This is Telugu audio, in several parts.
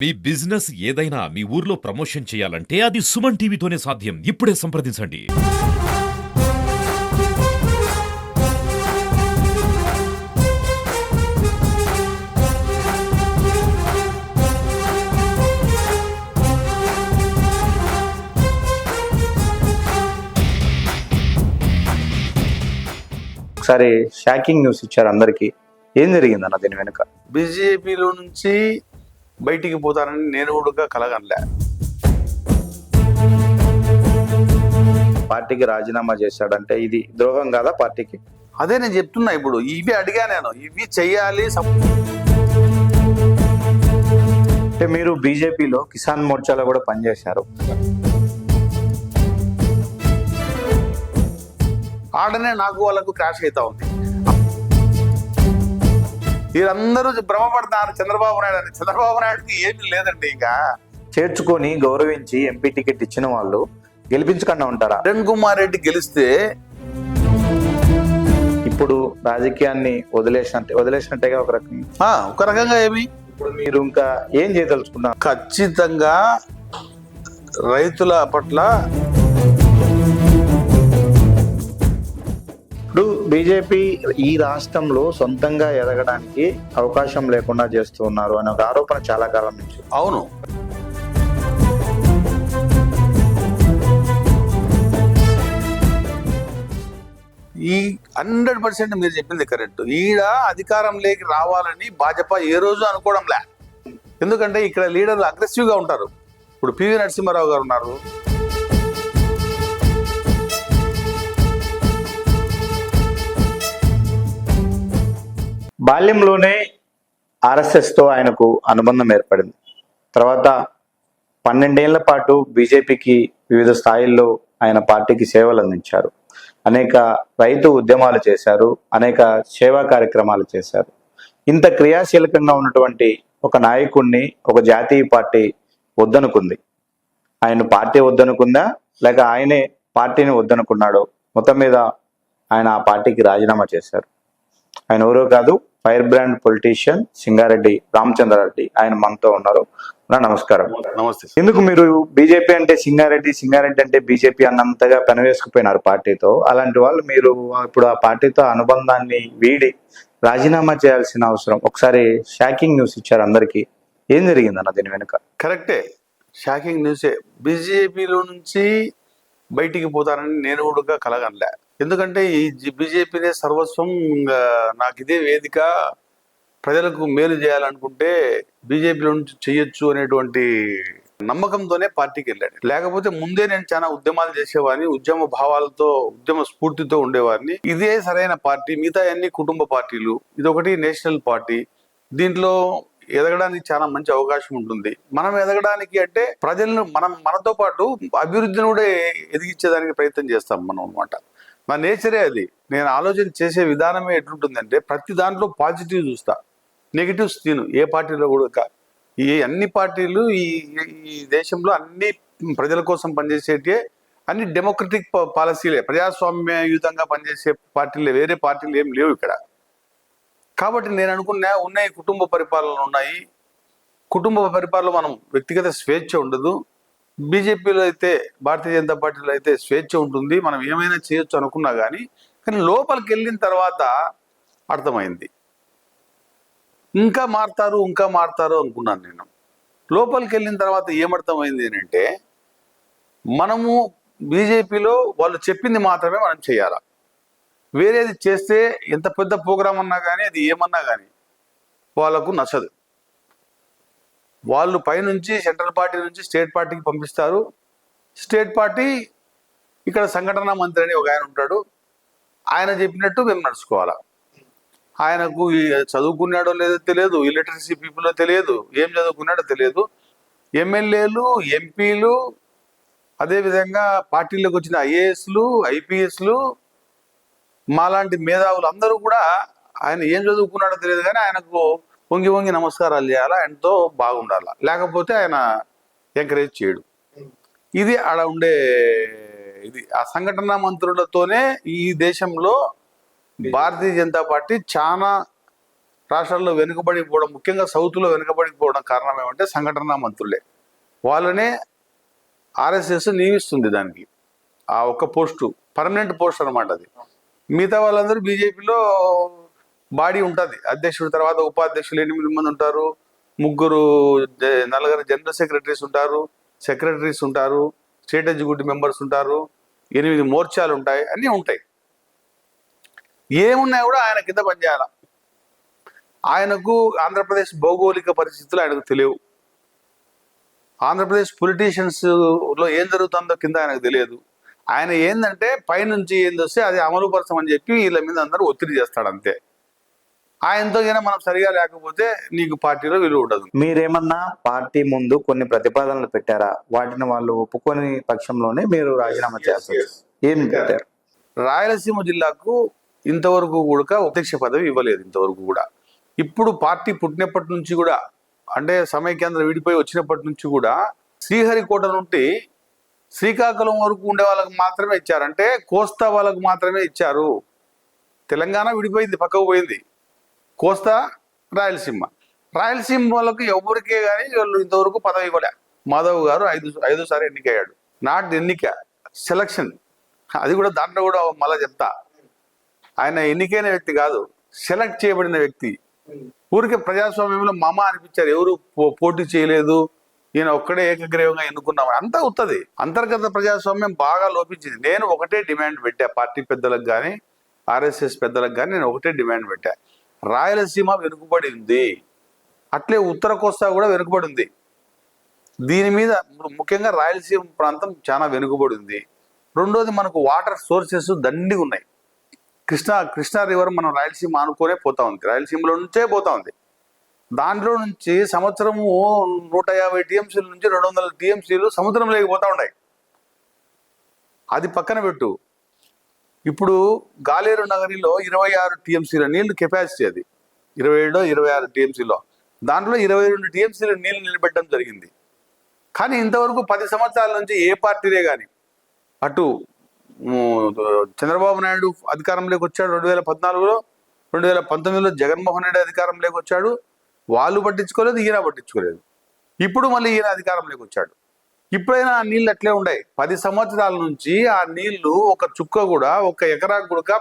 మీ బిజినెస్ ఏదైనా మీ ఊర్లో ప్రమోషన్ చేయాలంటే అది సుమన్ టీవీతోనే సాధ్యం. ఇప్పుడే సంప్రదించండి. ఒకసారి షాకింగ్ న్యూస్ ఇచ్చారు అందరికి. ఏం జరిగిందన్న దీని వెనుక? బీజేపీలో నుంచి బయటికి పోతానని నేను కూడా కలగనలే. పార్టీకి రాజీనామా చేశాడంటే ఇది ద్రోహం కాదా పార్టీకి? అదే నేను చెప్తున్నా. ఇప్పుడు ఇవి అడిగా నేను, ఇవి చెయ్యాలి. అంటే మీరు బీజేపీలో కిసాన్ మోర్చాలో కూడా పనిచేశారు. ఆడనే నాకు వాళ్ళకు క్రాష్ అవుతా ఉంది. వీళ్ళందరూ భ్రమపడతారు చంద్రబాబు నాయుడు అని. చంద్రబాబు నాయుడుకి ఏమీ లేదండి. ఇంకా చేర్చుకొని గౌరవించి ఎంపీ టికెట్ ఇచ్చిన వాళ్ళు గెలిపించకుండా ఉంటారా? కిరణ్ కుమార్ రెడ్డి గెలిస్తే ఇప్పుడు రాజకీయాన్ని వదిలేసినట్టేగా ఒక రకంగా ఏమి. ఇప్పుడు మీరు ఇంకా ఏం చేయదలుచుకున్నారు? ఖచ్చితంగా రైతుల పట్ల. ఇప్పుడు బీజేపీ ఈ రాష్ట్రంలో సొంతంగా ఎదగడానికి అవకాశం లేకుండా చేస్తూ ఉన్నారు అనే ఒక ఆరోపణ చాలా కాలం నుంచి. అవును, ఈ 100% మీరు చెప్పింది కరెక్ట్. ఈడ అధికారంలోకి రావాలని భాజపా ఏ రోజు అనుకోవడంలే. ఎందుకంటే ఇక్కడ లీడర్లు అగ్రెసివ్గా ఉంటారు. ఇప్పుడు పివి నరసింహారావు గారు ఉన్నారు. బాల్యంలోనే ఆర్ఎస్ఎస్తో ఆయనకు అనుబంధం ఏర్పడింది. తర్వాత 12 ఏళ్ల పాటు బీజేపీకి వివిధ స్థాయిల్లో ఆయన పార్టీకి సేవలు అందించారు. అనేక రైతు ఉద్యమాలు చేశారు, అనేక సేవా కార్యక్రమాలు చేశారు. ఇంత క్రియాశీలకంగా ఉన్నటువంటి ఒక నాయకుడిని ఒక జాతీయ పార్టీ వద్దనుకుంది. ఆయన పార్టీ వద్దనుకుందా లేక ఆయనే పార్టీని వద్దనుకున్నాడో మొత్తం మీద ఆయన ఆ పార్టీకి రాజీనామా చేశారు. ఆయన ఎవరో కాదు, firebrand politician Singareddy Ramachandra Reddy. ఆయన మనతో ఉన్నారు. నమస్కారం. నమస్తే. ఎందుకు మీరు బీజేపీ అంటే సింగారెడ్డి అంటే బీజేపీ అన్నంతగా పెనవేసుకుపోయినారు పార్టీతో? అలాంటి వాళ్ళు మీరు ఇప్పుడు ఆ పార్టీతో అనుబంధాన్ని వీడి రాజీనామా చేయాల్సిన అవసరం? ఒకసారి షాకింగ్ న్యూస్ ఇచ్చారు అందరికి. ఏం జరిగిందన్న దీని వెనుక? కరెక్టే, షాకింగ్ న్యూసే. బీజేపీలో నుంచి బయటికి పోతానని నేను కూడా కలగనలే. ఎందుకంటే ఈ బీజేపీనే సర్వస్వం. నాకు ఇదే వేదిక, ప్రజలకు మేలు చేయాలనుకుంటే బీజేపీలో నుంచి చెయ్యొచ్చు అనేటువంటి నమ్మకంతోనే పార్టీకి వెళ్ళాడు. లేకపోతే ముందే నేను చాలా ఉద్యమాలు చేసేవాడిని, ఉద్యమ భావాలతో ఉద్యమ స్ఫూర్తితో ఉండేవాడిని. ఇదే సరైన పార్టీ. మిగతా అన్ని కుటుంబ పార్టీలు, ఇదొకటి నేషనల్ పార్టీ. దీంట్లో ఎదగడానికి చాలా మంచి అవకాశం ఉంటుంది. మనం ఎదగడానికి అంటే ప్రజలను మనతో పాటు అభివృద్ధిని కూడా ఎదిగించేదానికి ప్రయత్నం చేస్తాం మనం అనమాట. నా నేచరే అది. నేను ఆలోచన చేసే విధానమే ఎట్లుంటుందంటే ప్రతి దాంట్లో పాజిటివ్ చూస్తా, నెగిటివ్స్ తిను. ఏ పార్టీలో కూడా అన్ని పార్టీలు ఈ దేశంలో అన్ని ప్రజల కోసం పనిచేసేటే, అన్ని డెమోక్రటిక్ పాలసీలే, ప్రజాస్వామ్యయుతంగా పనిచేసే పార్టీలే. వేరే పార్టీలు ఏం లేవు ఇక్కడ. కాబట్టి నేను అనుకున్నా ఉన్నాయి కుటుంబ పరిపాలనలు ఉన్నాయి. కుటుంబ పరిపాలన మనం వ్యక్తిగత స్వేచ్ఛ ఉండదు. బీజేపీలో అయితే, భారతీయ జనతా పార్టీలో అయితే స్వేచ్ఛ ఉంటుంది, మనం ఏమైనా చేయొచ్చు అనుకున్నా కానీ లోపలికి వెళ్ళిన తర్వాత అర్థమైంది ఇంకా మారుతారు అనుకున్నాను నేను. లోపలికి వెళ్ళిన తర్వాత ఏమర్థమైంది అంటే మనము బీజేపీలో వాళ్ళు చెప్పింది మాత్రమే మనం చేయాలా. వేరేది చేస్తే ఎంత పెద్ద ప్రోగ్రాం అన్నా కానీ, అది ఏమన్నా కానీ వాళ్ళకు నచ్చదు. వాళ్ళు పైనుంచి సెంట్రల్ పార్టీ నుంచి స్టేట్ పార్టీకి పంపిస్తారు. స్టేట్ పార్టీ ఇక్కడ సంఘటన మంత్రి అని ఒక ఆయన ఉంటాడు. ఆయన చెప్పినట్టు మేము నడుచుకోవాలా. ఆయనకు చదువుకున్నాడో లేదో తెలియదు, ఇలిటరసీ పీపుల్లో తెలియదు, ఏం చదువుకున్నాడో తెలియదు. ఎమ్మెల్యేలు, ఎంపీలు, అదేవిధంగా పార్టీలోకి వచ్చిన ఐఏఎస్లు, ఐపీఎస్లు, మాలాంటి మేధావులు అందరూ కూడా ఆయన ఏం చదువుకున్నాడో తెలియదు కానీ ఆయనకు వంగి నమస్కారాలు చేయాలా, ఆయనతో బాగుండాలా. లేకపోతే ఆయన ఎంకరేజ్ చేయడు. ఇది ఆడ ఉండే ఇది. ఆ సంఘటన మంత్రులతోనే ఈ దేశంలో భారతీయ జనతా పార్టీ చాలా రాష్ట్రాల్లో వెనుకబడిపోవడం, ముఖ్యంగా సౌత్లో వెనుకబడిపోవడం కారణం ఏమంటే సంఘటనా మంత్రులే. వాళ్ళనే ఆర్ఎస్ఎస్ నియమిస్తుంది దానికి. ఆ ఒక్క పోస్టు పర్మనెంట్ పోస్ట్ అనమాట అది. మిగతా వాళ్ళందరూ బీజేపీలో బాడీ ఉంటుంది. అధ్యక్షుడు తర్వాత ఉపాధ్యక్షులు 8 మంది ఉంటారు, నలుగురు జనరల్ సెక్రటరీస్ ఉంటారు, సెక్రటరీస్ ఉంటారు, స్టేట్ ఎగ్జిక్యూటివ్ మెంబర్స్ ఉంటారు, 8 మోర్చాలు ఉంటాయి, అన్నీ ఉంటాయి. ఏమున్నా కూడా ఆయన కింద పనిచేయాల. ఆయనకు ఆంధ్రప్రదేశ్ భౌగోళిక పరిస్థితులు ఆయనకు తెలియవు. ఆంధ్రప్రదేశ్ పొలిటీషియన్స్ లో ఏం జరుగుతుందో కింద ఆయనకు తెలియదు. ఆయన ఏంటంటే పైనుంచి ఏంది వస్తే అది అమలుపరచమని చెప్పి వీళ్ళ మీద అందరూ ఒత్తిడి చేస్తాడు అంతే. ఆయనతో అయినా మనం సరిగా లేకపోతే నీకు పార్టీలో విలువ ఉండదు. మీరేమన్నా పార్టీ ముందు కొన్ని ప్రతిపాదనలు పెట్టారా? వాటిని వాళ్ళు ఒప్పుకొని పక్షంలోనే మీరు రాజీనామా చేస్తారు. ఏం పెట్టారు? రాయలసీమ జిల్లాకు ఇంతవరకు కూడా అధ్యక్ష పదవి ఇవ్వలేదు ఇంతవరకు కూడా. ఇప్పుడు పార్టీ పుట్టినప్పటి నుంచి కూడా, అంటే సమైక్యాంధ్ర విడిపోయి వచ్చినప్పటి నుంచి కూడా శ్రీహరికోట నుండి శ్రీకాకుళం వరకు ఉండే వాళ్ళకి మాత్రమే ఇచ్చారు. అంటే కోస్తా వాళ్ళకు మాత్రమే ఇచ్చారు. తెలంగాణ విడిపోయింది, పక్కకు పోయింది. కోస్తా రాయలసీమ వాళ్ళకు ఎవరికే కానీ వాళ్ళు ఇంతవరకు పదవి ఇవ్వలే. మాధవ్ గారు ఐదుసారి ఎన్నికయ్యాడు. నాట్ ఎన్నిక, సెలక్షన్. అది కూడా దాంట్లో కూడా మళ్ళా చెప్తా, ఆయన ఎన్నికైన వ్యక్తి కాదు, సెలెక్ట్ చేయబడిన వ్యక్తి. ఊరికే ప్రజాస్వామ్యంలో మామ అనిపించారు, ఎవరు పోటీ చేయలేదు, ఈయన ఒక్కడే ఏకగ్రీవంగా ఎన్నుకున్నాం, అంతా అవుతుంది. అంతర్గత ప్రజాస్వామ్యం బాగా లోపించింది. నేను ఒకటే డిమాండ్ పెట్టా పార్టీ పెద్దలకు కానీ ఆర్ఎస్ఎస్ పెద్దలకు కానీ, నేను ఒకటే డిమాండ్ పెట్టా, రాయలసీమ వెనుకబడి ఉంది, అట్లే ఉత్తర కోస్తా కూడా వెనుకబడి ఉంది. దీని మీద ముఖ్యంగా రాయలసీమ ప్రాంతం చాలా వెనుకబడి ఉంది. రెండోది, మనకు వాటర్ సోర్సెస్ దండిగా ఉన్నాయి. కృష్ణా రివర్ మనం రాయలసీమ ఆనుకోనే పోతా ఉంది, రాయలసీమలో నుంచే పోతా ఉంది. దాంట్లో నుంచి సంవత్సరము 150 టీఎంసీల నుంచి 200 టీఎంసీలు సముద్రంలోకి పోతా ఉన్నాయి. అది పక్కన పెట్టు. ఇప్పుడు గాలేరు నగరిలో 26 టీఎంసీల నీళ్లు కెపాసిటీ, అది 27-26 టీఎంసీలో, దాంట్లో 22 టీఎంసీల నీళ్లు నిలబెట్టడం జరిగింది. కానీ ఇంతవరకు 10 సంవత్సరాల నుంచి ఏ పార్టీనే కానీ, అటు చంద్రబాబు నాయుడు అధికారంలోకి వచ్చాడు 2014లో, 2019లో జగన్మోహన్ రెడ్డి అధికారంలోకి వచ్చాడు, వాళ్ళు పట్టించుకోలేదు, ఈయన పట్టించుకోలేదు. ఇప్పుడు మళ్ళీ ఈయన అధికారంలోకి వచ్చాడు. ఇప్పుడైనా ఆ నీళ్ళు అట్లే ఉన్నాయి. 10 సంవత్సరాల నుంచి ఆ నీళ్లు ఒక చుక్క కూడా, ఒక ఎకరా కూడా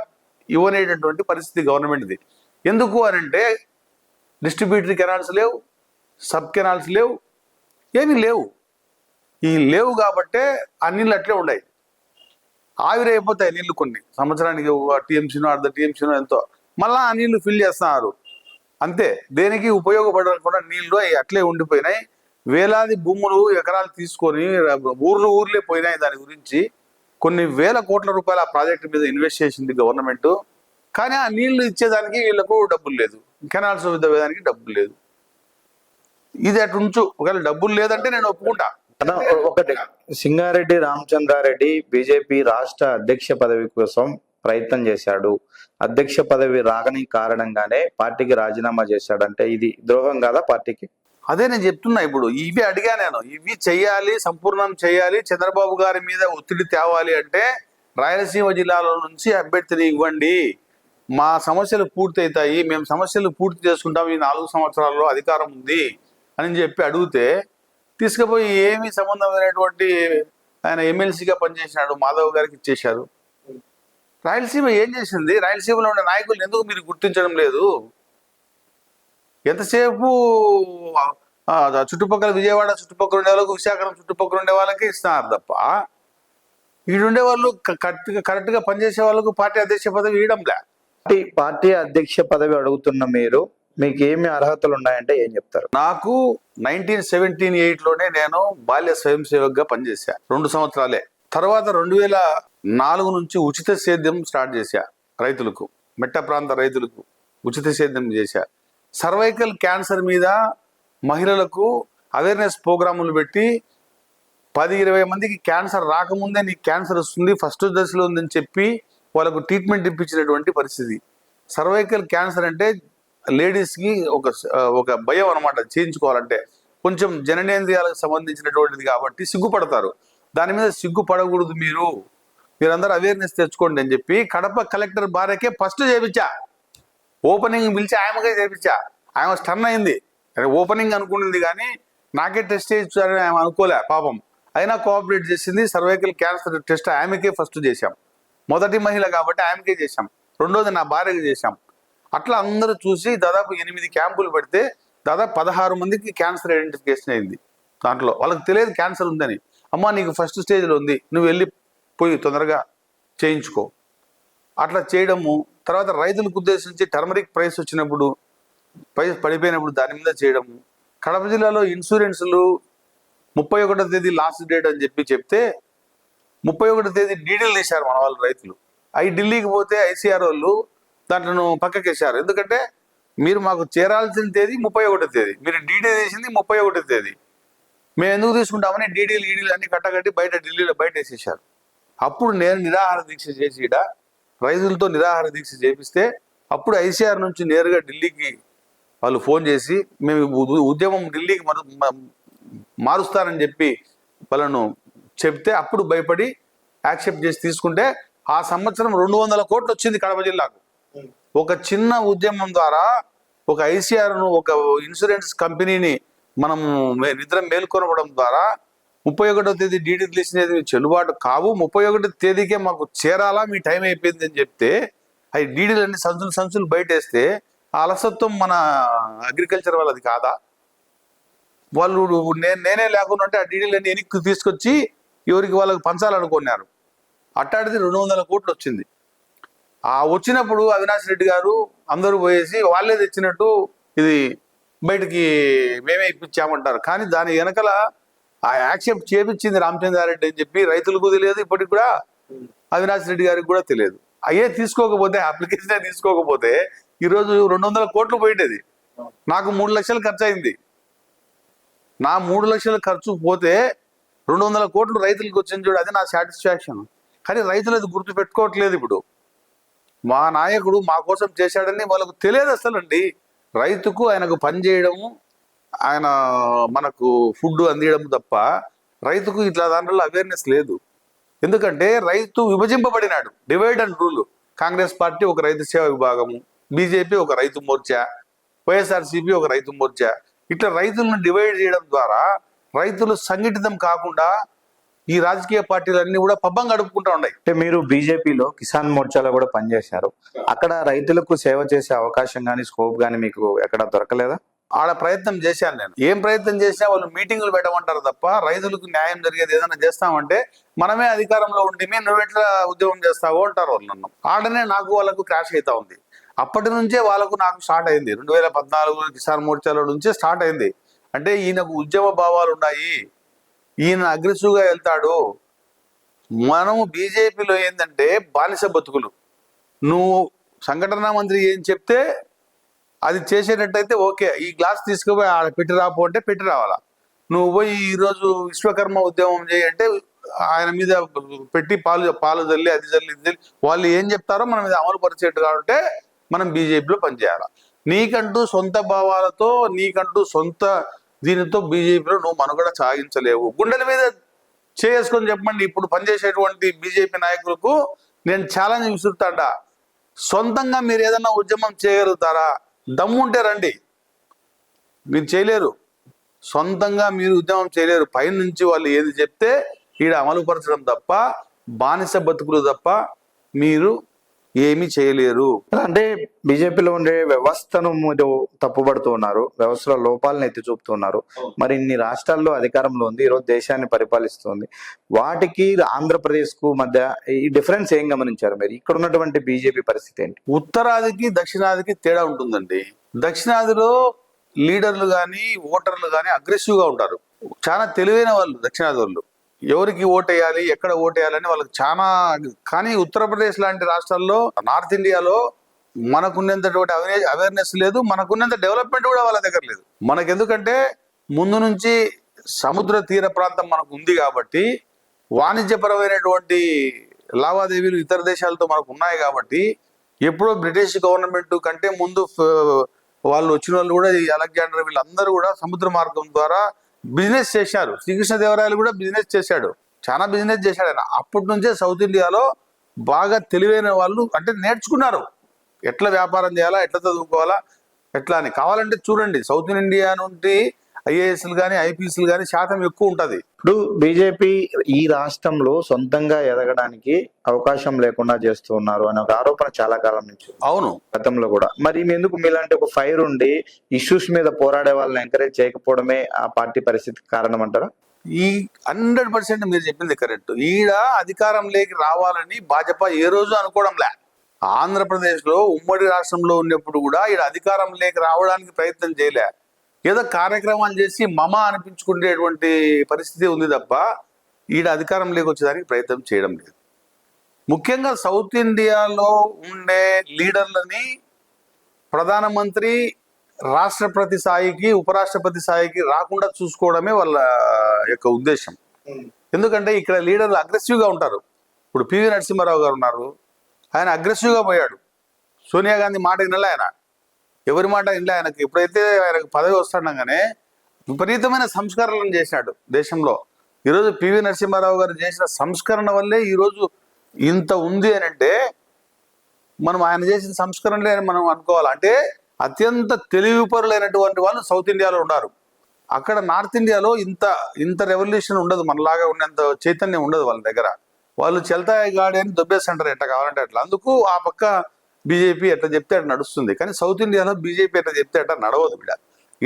ఇవ్వనేటటువంటి పరిస్థితి గవర్నమెంట్ది. ఎందుకు అని అంటే డిస్ట్రిబ్యూటరీ కెనాల్స్ లేవు, సబ్ కెనాల్స్ లేవు, ఏమీ లేవు. ఈ లేవు కాబట్టే ఆ నీళ్ళు అట్లే ఉన్నాయి. ఆవిరైపోతాయి నీళ్లు, కొన్ని సంవత్సరానికి టీఎంసీనో అర్ధ టీఎంసీనో ఎంతో, మళ్ళీ ఆ నీళ్లు ఫిల్ చేస్తున్నారు అంతే. దేనికి ఉపయోగపడకుండా నీళ్లు అట్లే ఉండిపోయినాయి. వేలాది భూములు ఎకరాలు తీసుకొని ఊర్లే పోయినాయి. దాని గురించి కొన్ని వేల కోట్ల రూపాయల ఆ ప్రాజెక్టు మీద ఇన్వెస్ట్ చేసింది గవర్నమెంట్. కానీ ఆ నీళ్లు ఇచ్చేదానికి వీళ్ళకు డబ్బులు లేదు, కెనాల్స్ విధానికి డబ్బులు లేదు. ఇది అటు ఉంచు, ఒకవేళ డబ్బులు లేదంటే నేను ఒప్పుకుంటా. ఒకటి, సింగారెడ్డి రామచంద్రారెడ్డి బీజేపీ రాష్ట్ర అధ్యక్ష పదవి కోసం ప్రయత్నం చేశాడు. అధ్యక్ష పదవి రాగని కారణంగానే పార్టీకి రాజీనామా చేశాడంటే ఇది ద్రోహం కాదా పార్టీకి? అదే నేను చెప్తున్నా. ఇప్పుడు ఇవి అడిగా నేను, ఇవి చెయ్యాలి, సంపూర్ణం చేయాలి, చంద్రబాబు గారి మీద ఒత్తిడి తేవాలి అంటే రాయలసీమ జిల్లాలో నుంచి అభ్యర్థిని ఇవ్వండి, మా సమస్యలు పూర్తి అవుతాయి, మేము సమస్యలు పూర్తి చేసుకుంటాం, ఈ 4 సంవత్సరాల్లో అధికారం ఉంది అని చెప్పి అడిగితే తీసుకుపోయి ఏమీ సంబంధం లేనటువంటి ఆయన ఎమ్మెల్సీగా పనిచేసినాడు మాధవ్ గారికి ఇచ్చేశారు. రాయలసీమ ఏం చేసింది? రాయలసీమలో ఉండే నాయకులను ఎందుకు మీరు గుర్తించడం లేదు? ఎంతసేపు చుట్టుపక్కల విజయవాడ చుట్టుపక్కల ఉండే వాళ్ళకు, విశాఖపట్నం చుట్టుపక్కల ఉండే వాళ్ళకి ఇస్తున్నారు తప్ప ఈడుండే వాళ్ళు కరెక్ట్గా పనిచేసే వాళ్ళకు పార్టీ అధ్యక్ష పదవి ఇవ్వడంలే. పార్టీ అధ్యక్ష పదవి అడుగుతున్న మీరు, మీకు ఏమి అర్హతలు ఉన్నాయంటే ఏం చెప్తారు? నాకు 1978లోనే నేను బాల్య స్వయం సేవక్గా పనిచేశా 2 సంవత్సరాలే. తర్వాత 2004 నుంచి ఉచిత సేద్యం స్టార్ట్ చేశా. రైతులకు, మెట్ట ప్రాంత రైతులకు ఉచిత సేద్యం చేశా. సర్వైకల్ క్యాన్సర్ మీద మహిళలకు అవేర్నెస్ ప్రోగ్రాములు పెట్టి 10-20 మందికి క్యాన్సర్ రాకముందే నీకు క్యాన్సర్ వస్తుంది, ఫస్ట్ దశలో ఉందని చెప్పి వాళ్ళకు ట్రీట్మెంట్ ఇప్పించినటువంటి పరిస్థితి. సర్వైకల్ క్యాన్సర్ అంటే లేడీస్కి ఒక భయం అనమాట, చేయించుకోవాలంటే కొంచెం జననేంద్రియాలకు సంబంధించినటువంటిది కాబట్టి సిగ్గుపడతారు. దాని మీద సిగ్గుపడకూడదు, మీరందరూ అవేర్నెస్ తెచ్చుకోండి అని చెప్పి కడప కలెక్టర్ భార్యకే ఫస్ట్ చేయించా. ఓపెనింగ్ పిలిచి ఆయనకే చేపించా. ఆమె స్టన్ అయింది. ఓపెనింగ్ అనుకున్నది కానీ నాకే టెస్ట్ చేయించారని ఆమె అనుకోలే పాపం. అయినా కోఆపరేట్ చేసింది. సర్వైకల్ క్యాన్సర్ టెస్ట్ ఆమెకే ఫస్ట్ చేశాం. మొదటి మహిళ కాబట్టి ఆమెకే చేశాం. రెండోది నా భార్యకి చేశాం. అట్లా అందరూ చూసి దాదాపు 8 క్యాంపులు పెడితే దాదాపు 16 మందికి క్యాన్సర్ ఐడెంటిఫికేషన్ అయింది. దాంట్లో వాళ్ళకి తెలియదు క్యాన్సర్ ఉందని. అమ్మ నీకు ఫస్ట్ స్టేజ్లో ఉంది, నువ్వు వెళ్ళి పోయి తొందరగా చేయించుకో. అట్లా చేయడము. తర్వాత రైతులకు ఉద్దేశించి టర్మరిక్ ప్రైస్ వచ్చినప్పుడు, ప్రైస్ పడిపోయినప్పుడు దాని మీద చేయడము. కడప జిల్లాలో ఇన్సూరెన్సులు 31వ తేదీ లాస్ట్ డేట్ అని చెప్తే 31వ తేదీ డీడీలు తీశారు మన వాళ్ళు రైతులు. అవి ఢిల్లీకి పోతే ఐసీఆర్ వాళ్ళు దాంట్లో పక్కకేశారు. ఎందుకంటే మీరు మాకు చేరాల్సిన తేదీ 31వ తేదీ, మీరు డీడీ తీసింది 31వ తేదీ, మేము ఎందుకు తీసుకుంటామని డీడీలు అన్ని కట్టగట్టి ఢిల్లీలో బయట వేసేసారు. అప్పుడు నేను నిరాహార దీక్ష చేసి రైతులతో నిరాహార దీక్ష చేపిస్తే అప్పుడు ఐసీఆర్ నుంచి నేరుగా ఢిల్లీకి వాళ్ళు ఫోన్ చేసి మేము ఉద్యమం ఢిల్లీకి మారుస్తారని చెప్పి వాళ్ళను చెప్తే అప్పుడు భయపడి యాక్సెప్ట్ చేసి తీసుకుంటే ఆ సంవత్సరం 200 కోట్లు వచ్చింది కడప జిల్లాకు. ఒక చిన్న ఉద్యమం ద్వారా ఒక ఐసీఆర్ను, ఒక ఇన్సూరెన్స్ కంపెనీని మనం నిద్ర మేల్కొనవడం ద్వారా 31వ తేదీ డీడీ తీసినది చెల్లుబాటు కావు, 31వ తేదీకే మాకు చేరాలా, మీ టైం అయిపోయింది అని చెప్తే అవి డీడీలన్నీ సంచులు బయటేస్తే ఆ అలసత్వం మన అగ్రికల్చర్ వాళ్ళది కాదా? వాళ్ళు నేనే లేకుండా ఉంటే ఆ డీడీలన్నీ వెనక్కి తీసుకొచ్చి ఎవరికి వాళ్ళకి పంచాలనుకున్నారు. అట్టాడిది 200 కోట్లు వచ్చింది. ఆ వచ్చినప్పుడు అవినాష్ రెడ్డి గారు అందరూ పోయేసి వాళ్ళే తెచ్చినట్టు ఇది బయటికి మేమే ఇప్పించామంటారు. కానీ దాని వెనకల ఆ యాక్సెప్ట్ చేపించింది రామచంద్రారెడ్డి అని చెప్పి రైతులకు తెలియదు, ఇప్పటికి కూడా అవినాష్ రెడ్డి గారికి కూడా తెలియదు. అయ్యే తీసుకోకపోతే, అప్లికేషనే తీసుకోకపోతే ఈరోజు 200 కోట్లు పోయేది. నాకు 3 లక్షలు ఖర్చు అయింది. నా 3 లక్షల ఖర్చు పోతే 200 కోట్లు రైతులకు వచ్చింది చూడు, అది నా సాటిస్ఫాక్షన్. కానీ రైతులు అది గుర్తు పెట్టుకోవట్లేదు. ఇప్పుడు మా నాయకుడు మా కోసం చేశాడని వాళ్ళకు తెలియదు అసలు అండి. రైతుకు ఆయనకు పని చేయడము, ఆయన మనకు ఫుడ్ అందియడం తప్ప రైతుకు ఇట్లా దాంట్లో అవేర్నెస్ లేదు. ఎందుకంటే రైతు విభజింపబడినాడు, divide and rule. Congress party ఒక రైతు సేవా విభాగము, బీజేపీ ఒక రైతు మోర్చా, వైఎస్ఆర్సీపీ ఒక రైతు మోర్చా. ఇట్లా రైతులను డివైడ్ చేయడం ద్వారా రైతులు సంఘటితం కాకుండా ఈ రాజకీయ పార్టీలన్నీ కూడా పబ్బం గడుపుకుంటా ఉన్నాయి. అంటే మీరు బీజేపీలో కిసాన్ మోర్చాలో కూడా పనిచేశారు. అక్కడ రైతులకు సేవ చేసే అవకాశం కానీ స్కోప్ కానీ మీకు ఎక్కడ దొరకలేదా? ఆడ ప్రయత్నం చేశాను నేను. ఏం ప్రయత్నం చేసినా వాళ్ళు మీటింగులు పెట్టమంటారు తప్ప రైతులకు న్యాయం జరిగేది ఏదైనా చేస్తామంటే మనమే అధికారంలో ఉండి నువ్వు ఎట్లా ఉద్యోగం చేస్తావో అంటారు వాళ్ళు నన్ను. ఆడనే నాకు వాళ్ళకు క్రాష్ అవుతా ఉంది. అప్పటి నుంచే వాళ్ళకు నాకు స్టార్ట్ అయింది. 2014 కిసాన్ మోర్చాలో నుంచే స్టార్ట్ అయింది. అంటే ఈయనకు ఉద్యమ భావాలు ఉన్నాయి, ఈయన అగ్రెసివ్గా వెళ్తాడు. మనము బీజేపీలో ఏంటంటే బానిస బతుకులు. నువ్వు సంఘటన మంత్రి ఏం చెప్తే అది చేసేటట్టయితే ఓకే, ఈ గ్లాస్ తీసుకుపోయి ఆడ పెట్టి రాపో అంటే పెట్టి రావాలా. నువ్వు పోయి ఈరోజు విశ్వకర్మ ఉద్యమం చేయంటే ఆయన మీద పెట్టి పాలు చల్లి అది చల్లి ఇది చల్లి వాళ్ళు ఏం చెప్తారో మన మీద అమలు పరిచేట్టు కాబట్టి మనం బీజేపీలో పనిచేయాలి. నీకంటూ సొంత భావాలతో, నీకంటూ సొంత దీనితో బీజేపీలో నువ్వు మనుగడ సాగించలేవు. గుండెల మీద చేసుకొని చెప్పండి. ఇప్పుడు పనిచేసేటువంటి బీజేపీ నాయకులకు నేను ఛాలెంజ్ విసురుతాడా, సొంతంగా మీరు ఏదన్నా ఉద్యమం చేయగలుగుతారా? దమ్ముంటే రండి. మీరు చేయలేరు, సొంతంగా మీరు ఉద్యమం చేయలేరు. పైనుంచి వాళ్ళు ఏది చెప్తే ఈడ అమలుపరచడం తప్ప, బానిస బతుకులు తప్ప మీరు ఏమీ చేయలేరు. అంటే బీజేపీలో ఉండే వ్యవస్థను మీరు తప్పుపడుతూ ఉన్నారు, వ్యవస్థలో లోపాలను ఎత్తి చూపుతున్నారు. మరి ఇన్ని రాష్ట్రాల్లో అధికారంలో ఉంది, ఈరోజు దేశాన్ని పరిపాలిస్తుంది. వాటికి ఆంధ్రప్రదేశ్ కు మధ్య ఈ డిఫరెన్స్ ఏం గమనించారు మీరు? ఇక్కడ ఉన్నటువంటి బీజేపీ పరిస్థితి ఏంటి? ఉత్తరాదికి దక్షిణాదికి తేడా ఉంటుందండి. దక్షిణాదిలో లీడర్లు కానీ ఓటర్లు కానీ అగ్రెసివ్గా ఉంటారు. చాలా తెలివైన వాళ్ళు దక్షిణాది వాళ్ళు. ఎవరికి ఓటేయాలి, ఎక్కడ ఓటేయాలని వాళ్ళకి చాలా. కానీ ఉత్తరప్రదేశ్ లాంటి రాష్ట్రాల్లో, నార్త్ ఇండియాలో మనకున్నంతటువంటి అవేర్నెస్ లేదు, మనకున్నంత డెవలప్మెంట్ కూడా వాళ్ళ దగ్గర లేదు. మనకెందుకంటే ముందు నుంచి సముద్ర తీర ప్రాంతం మనకు ఉంది కాబట్టి, వాణిజ్యపరమైనటువంటి లావాదేవీలు ఇతర దేశాలతో మనకు ఉన్నాయి కాబట్టి, ఎప్పుడో బ్రిటిష్ గవర్నమెంట్ కంటే ముందు వాళ్ళు వచ్చిన వాళ్ళు కూడా, ఈ అలెగ్జాండర్ వీళ్ళందరూ కూడా సముద్ర మార్గం ద్వారా బిజినెస్ చేశారు. శ్రీకృష్ణదేవరాయలు కూడా బిజినెస్ చేశాడు, చాలా బిజినెస్ చేశాడు ఆయన. అప్పటి నుంచే సౌత్ ఇండియాలో బాగా తెలివైన వాళ్ళు అంటే నేర్చుకున్నారు. ఎట్లా వ్యాపారం చేయాలా, ఎట్లా చదువుకోవాలా, ఎట్లా అని. కావాలంటే చూడండి, సౌత్ ఇండియా నుండి ఐఏఎస్లు కానీ ఐపీఎస్లు కానీ శాతం ఎక్కువ ఉంటుంది. ఇప్పుడు బీజేపీ ఈ రాష్ట్రంలో సొంతంగా ఎదగడానికి అవకాశం లేకుండా చేస్తూ ఉన్నారు అనే ఒక ఆరోపణ చాలా కాలం నుంచి, అవును, గతంలో కూడా. మరి ఎందుకు మీలాంటి ఒక ఫైర్ ఉండి ఇష్యూస్ మీద పోరాడే వాళ్ళని ఎంకరేజ్ చేయకపోవడమే ఆ పార్టీ పరిస్థితికి కారణం అంటారా? ఈ 100% మీరు చెప్పింది కరెక్ట్. ఈడ అధికారంలోకి రావాలని భాజపా ఏ రోజు అనుకోవడంలే. ఆంధ్రప్రదేశ్ లో ఉమ్మడి రాష్ట్రంలో ఉన్నప్పుడు కూడా ఈడ అధికారంలోకి రావడానికి ప్రయత్నం చేయలే. ఏదో కార్యక్రమాలు చేసి మమ అనిపించుకునేటువంటి పరిస్థితి ఉంది తప్ప ఈడ అధికారంలోకి వచ్చేదానికి ప్రయత్నం చేయడం లేదు. ముఖ్యంగా సౌత్ ఇండియాలో ఉండే లీడర్లని ప్రధానమంత్రి రాష్ట్రపతి స్థాయికి, ఉపరాష్ట్రపతి స్థాయికి రాకుండా చూసుకోవడమే వాళ్ళ యొక్క ఉద్దేశం. ఎందుకంటే ఇక్కడ లీడర్లు అగ్రెసివ్గా ఉంటారు. ఇప్పుడు పివి నరసింహారావు గారు ఉన్నారు, ఆయన అగ్రెసివ్గా పోయాడు. సోనియా గాంధీ మాట వినలే ఆయన, ఎవరి మాట వినలే. ఆయనకి ఎప్పుడైతే ఆయనకు పదవి వస్తుండగానే విపరీతమైన సంస్కరణలను చేసినాడు దేశంలో. ఈరోజు పివి నరసింహారావు గారు చేసిన సంస్కరణ వల్లే ఈరోజు ఇంత ఉంది అని అంటే మనం ఆయన చేసిన సంస్కరణలే అని మనం అనుకోవాలి. అంటే అత్యంత తెలివిపరులైనటువంటి వాళ్ళు సౌత్ ఇండియాలో ఉన్నారు. అక్కడ నార్త్ ఇండియాలో ఇంత రెవల్యూషన్ ఉండదు, మనలాగా ఉన్నంత చైతన్యం ఉండదు వాళ్ళ దగ్గర. వాళ్ళు చెల్తాయి గాడి అని దొబ్బేస్తుంటారు ఎట్లా కావాలంటే అట్లా. అందుకు ఆ పక్క బీజేపీ ఎట్లా చెప్తే అట్లా నడుస్తుంది. కానీ సౌత్ ఇండియాలో బీజేపీ ఎట్లా చెప్తే అట్లా నడవదు.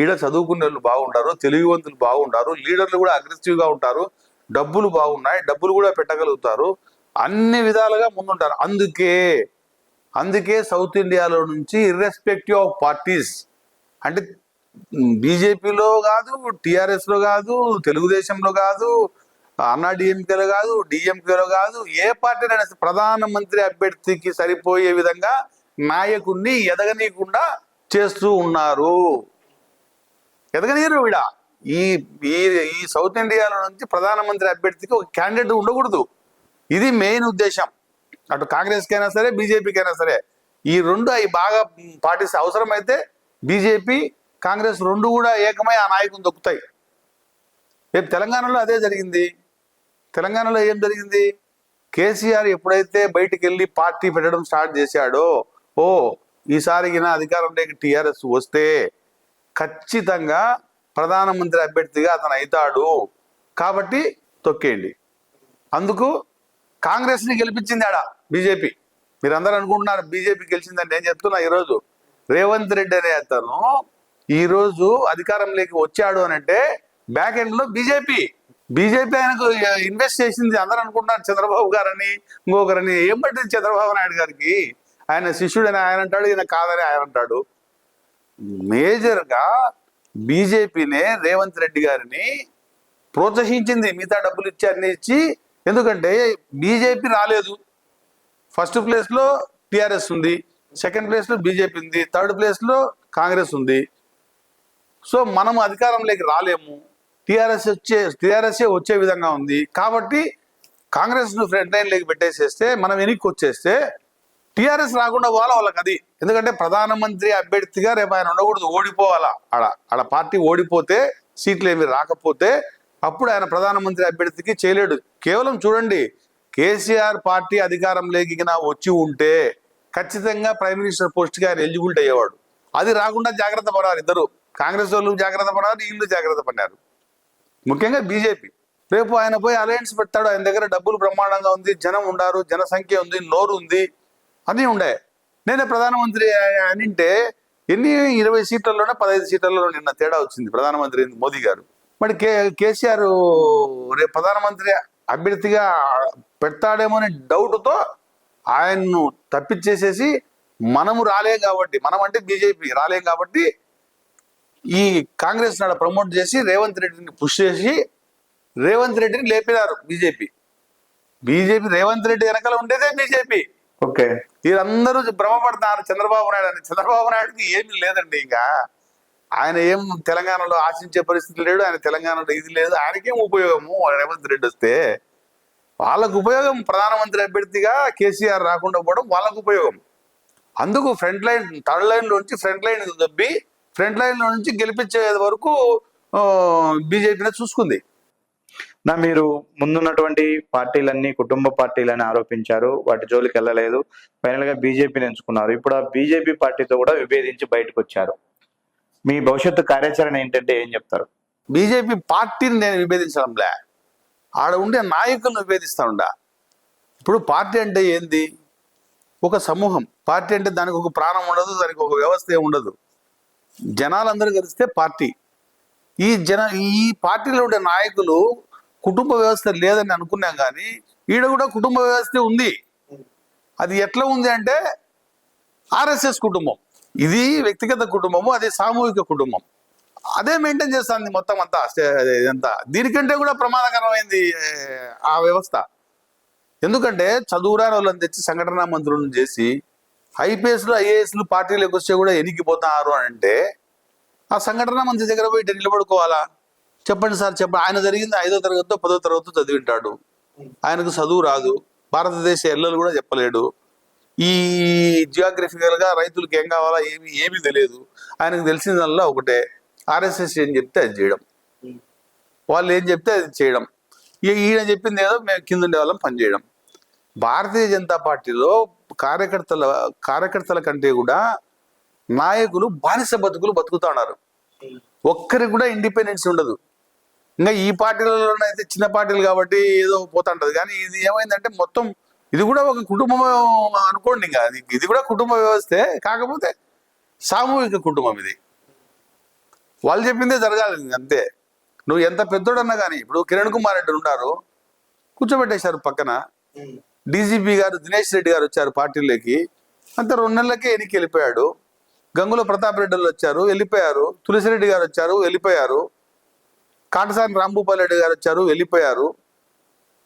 ఈడ చదువుకునే వాళ్ళు బాగుంటారు, తెలివివంతులు బాగుంటారు, లీడర్లు కూడా అగ్రెసివ్గా ఉంటారు, డబ్బులు బాగున్నాయి, డబ్బులు కూడా పెట్టగలుగుతారు, అన్ని విధాలుగా ముందుంటారు. అందుకే సౌత్ ఇండియాలో నుంచి ఇర్రెస్పెక్టివ్ ఆఫ్ పార్టీస్, అంటే బీజేపీలో కాదు, టీఆర్ఎస్లో కాదు, తెలుగుదేశంలో కాదు, అన్నాడీఎంకేలో కాదు, డిఎంకేలో కాదు, ఏ పార్టీ ప్రధానమంత్రి అభ్యర్థికి సరిపోయే విధంగా నాయకుడిని ఎదగనీయకుండా చేస్తూ ఉన్నారు. ఎదగనీయరు వీడ. ఈ సౌత్ ఇండియాలో నుంచి ప్రధానమంత్రి అభ్యర్థికి ఒక క్యాండిడేట్ ఉండకూడదు. ఇది మెయిన్ ఉద్దేశం. అటు కాంగ్రెస్కి అయినా సరే, బీజేపీకి అయినా సరే, ఈ రెండు అవి బాగా పాటిస్తే అవసరమైతే బీజేపీ కాంగ్రెస్ రెండు కూడా ఏకమై ఆ నాయకుని దొక్కుతాయి. రేపు తెలంగాణలో అదే జరిగింది. తెలంగాణలో ఏం జరిగింది? కేసీఆర్ ఎప్పుడైతే బయటికి వెళ్ళి పార్టీ పెట్టడం స్టార్ట్ చేశాడో, ఈసారికి నా అధికారంలోకి టీఆర్ఎస్ వస్తే ఖచ్చితంగా ప్రధానమంత్రి అభ్యర్థిగా అతను అవుతాడు కాబట్టి తొక్కేయండి. అందుకు కాంగ్రెస్ని గెలిపించింది ఆడ బీజేపీ. మీరందరూ అనుకుంటున్నారు బీజేపీ గెలిచిందని. నేను చెప్తున్నా, ఈరోజు రేవంత్ రెడ్డి అనే అతను ఈరోజు అధికారంలోకి వచ్చాడు అని అంటే బ్యాక్ ఎండ్ లో బీజేపీ ఆయనకు ఇన్వెస్ట్ చేసింది. అందరూ అనుకుంటున్నారు చంద్రబాబు గారని, ఇంకొకరని. ఏం పట్టింది చంద్రబాబు నాయుడు గారికి? ఆయన శిష్యుడని ఆయన అంటాడు, ఈయన కాదని ఆయన అంటాడు. మేజర్గా బీజేపీనే రేవంత్ రెడ్డి గారిని ప్రోత్సహించింది, మిగతా డబ్బులు ఇచ్చి అన్ని ఇచ్చి. ఎందుకంటే బీజేపీ రాలేదు. ఫస్ట్ ప్లేస్లో టీఆర్ఎస్ ఉంది, సెకండ్ ప్లేస్లో బీజేపీ ఉంది, థర్డ్ ప్లేస్లో కాంగ్రెస్ ఉంది. సో మనం అధికారంలోకి రాలేము, టీఆర్ఎస్ఏ వచ్చే విధంగా ఉంది కాబట్టి కాంగ్రెస్ను ఫ్రంట్ లైన్లోకి పెట్టేసేస్తే, మనం వెనక్కి వచ్చేస్తే టీఆర్ఎస్ రాకుండా పోవాలా వాళ్ళకి అది. ఎందుకంటే ప్రధానమంత్రి అభ్యర్థిగా రేపు ఆయన ఉండకూడదు, ఓడిపోవాలా. ఆడ పార్టీ ఓడిపోతే, సీట్లు ఏమి రాకపోతే అప్పుడు ఆయన ప్రధానమంత్రి అభ్యర్థికి చేయలేడు. కేవలం చూడండి, కేసీఆర్ పార్టీ అధికారంలోకి వచ్చి ఉంటే ఖచ్చితంగా ప్రైమ్ మినిస్టర్ పోస్ట్కి ఆయన ఎలిజిబిలిటీ అయ్యేవాడు. అది రాకుండా జాగ్రత్త పడారు ఇద్దరు. కాంగ్రెస్ వాళ్ళు జాగ్రత్త పడారు, వీళ్ళు జాగ్రత్త పడ్డారు. ముఖ్యంగా బీజేపీ. రేపు ఆయన పోయి అలయన్స్ పెడతాడు, ఆయన దగ్గర డబ్బులు బ్రహ్మాండంగా ఉంది, జనం ఉండారు, జనసంఖ్య ఉంది, నోరు ఉంది, అన్నీ ఉండే. నేనే ప్రధానమంత్రి అనింటే ఎన్ని 20 సీట్లలోనే 15 సీట్లలో నిన్న తేడా వచ్చింది ప్రధానమంత్రి మోదీ గారు. మరి కేసీఆర్ రేపు ప్రధానమంత్రి అభ్యర్థిగా పెడతాడేమో అనే డౌట్తో ఆయన్ను తప్పించేసేసి మనము రాలేం కాబట్టి, మనం అంటే బీజేపీ రాలేం కాబట్టి ఈ కాంగ్రెస్ నాడు ప్రమోట్ చేసి రేవంత్ రెడ్డిని పుష్ చేసి రేవంత్ రెడ్డిని లేపినారు బీజేపీ. రేవంత్ రెడ్డి వెనకాల ఉండేదే బీజేపీ. ఓకే, వీరందరూ భ్రమపడతారు చంద్రబాబు నాయుడు అని. చంద్రబాబు నాయుడుకి ఏమీ లేదండి. ఇంకా ఆయన ఏం తెలంగాణలో ఆశించే పరిస్థితి లేడు, ఆయన తెలంగాణలో ఇది లేదు. ఆయనకేం ఉపయోగము రేవంత్ రెడ్డి వస్తే? వాళ్ళకు ఉపయోగం ప్రధానమంత్రి అభ్యర్థిగా కేసీఆర్ రాకుండా పోవడం వాళ్ళకు ఉపయోగం. అందుకు ఫ్రంట్ లైన్, థర్డ్ లైన్ నుంచి ఫ్రంట్ లైన్ దొబ్బి ఫ్రంట్ లైన్ నుంచి గెలిపించే వరకు బీజేపీనే చూసుకుంది. మీరు ముందున్నటువంటి పార్టీలన్నీ కుటుంబ పార్టీలని ఆరోపించారు, వాటి జోలికి వెళ్ళలేదు, ఫైనల్ గా బీజేపీని ఎంచుకున్నారు. ఇప్పుడు ఆ బీజేపీ పార్టీతో కూడా విభేదించి బయటకు వచ్చారు. మీ భవిష్యత్తు కార్యాచరణ ఏంటంటే ఏం చెప్తారు? బీజేపీ పార్టీని నేను విభేదించడంలే, ఆడ ఉండే నాయకులను విభేదిస్తా ఉండా. ఇప్పుడు పార్టీ అంటే ఏంది? ఒక సమూహం. పార్టీ అంటే దానికి ఒక ప్రాణం ఉండదు, దానికి ఒక వ్యవస్థ ఉండదు. జనాలందరూ కలిస్తే పార్టీ. ఈ పార్టీలో ఉండే నాయకులు కుటుంబ వ్యవస్థ లేదని అనుకున్నాం, కానీ ఈడ కూడా కుటుంబ వ్యవస్థ ఉంది. అది ఎట్లా ఉంది అంటే ఆర్ఎస్ఎస్ కుటుంబం, ఇది వ్యక్తిగత కుటుంబము, అది సామూహిక కుటుంబం. అదే మెయింటైన్ చేస్తుంది మొత్తం అంతా. దీనికంటే కూడా ప్రమాదకరమైంది ఆ వ్యవస్థ. ఎందుకంటే చదువురాని వాళ్ళని తెచ్చి సంఘటనా మంత్రులను చేసి ఐపీఎస్లు ఐఏఎస్లు పార్టీలకు వస్తే కూడా ఎనికిపోతున్నారు అని అంటే ఆ సంఘటనా మంత్రి దగ్గర పోయి నిలబడుకోవాలా? చెప్పండి సార్, చెప్పండి. ఆయన జరిగింది 5వ తరగతితో 10వ తరగతితో చదివింటాడు, ఆయనకు చదువు రాదు, భారతదేశ ఎల్లలు కూడా చెప్పలేడు, ఈ జియోగ్రఫికల్ గా రైతులకు ఏం కావాలా ఏమీ తెలియదు. ఆయనకు తెలిసిందల్లా ఒకటే, ఆర్ఎస్ఎస్ ఏం చెప్తే అది చేయడం, వాళ్ళు ఏం చెప్తే అది చేయడం, ఈయన చెప్పింది ఏదో మేము కింద ఉండే వాళ్ళం పనిచేయడం. భారతీయ జనతా పార్టీలో కార్యకర్తల కంటే కూడా నాయకులు బానిస బతుకుతా ఉన్నారు. ఒక్కరికి కూడా ఇండిపెండెన్స్ ఉండదు. ఇంకా ఈ పార్టీలలోనైతే చిన్న పార్టీలు కాబట్టి ఏదో పోతుంటది, కానీ ఇది ఏమైందంటే మొత్తం ఇది కూడా ఒక కుటుంబం అనుకోండి. ఇంకా ఇది కూడా కుటుంబ వ్యవస్థే, కాకపోతే సామూహిక కుటుంబం. ఇది వాళ్ళు చెప్పిందే జరగాలి అంతే. నువ్వు ఎంత పెద్దోడన్నా కానీ, ఇప్పుడు కిరణ్ కుమార్ రెడ్డి ఉన్నారు, కూర్చోబెట్టేశారు పక్కన. డీజీపీ గారు దినేష్ రెడ్డి గారు వచ్చారు పార్టీలోకి, అంత 2 నెలలకే ఎన్నిక వెళ్ళిపోయాడు. గంగుల ప్రతాప్ రెడ్డిలు వచ్చారు, వెళ్ళిపోయారు. తులసిరెడ్డి గారు వచ్చారు, వెళ్ళిపోయారు. కాటసాని రాంభూపాల్ రెడ్డి గారు వచ్చారు, వెళ్ళిపోయారు.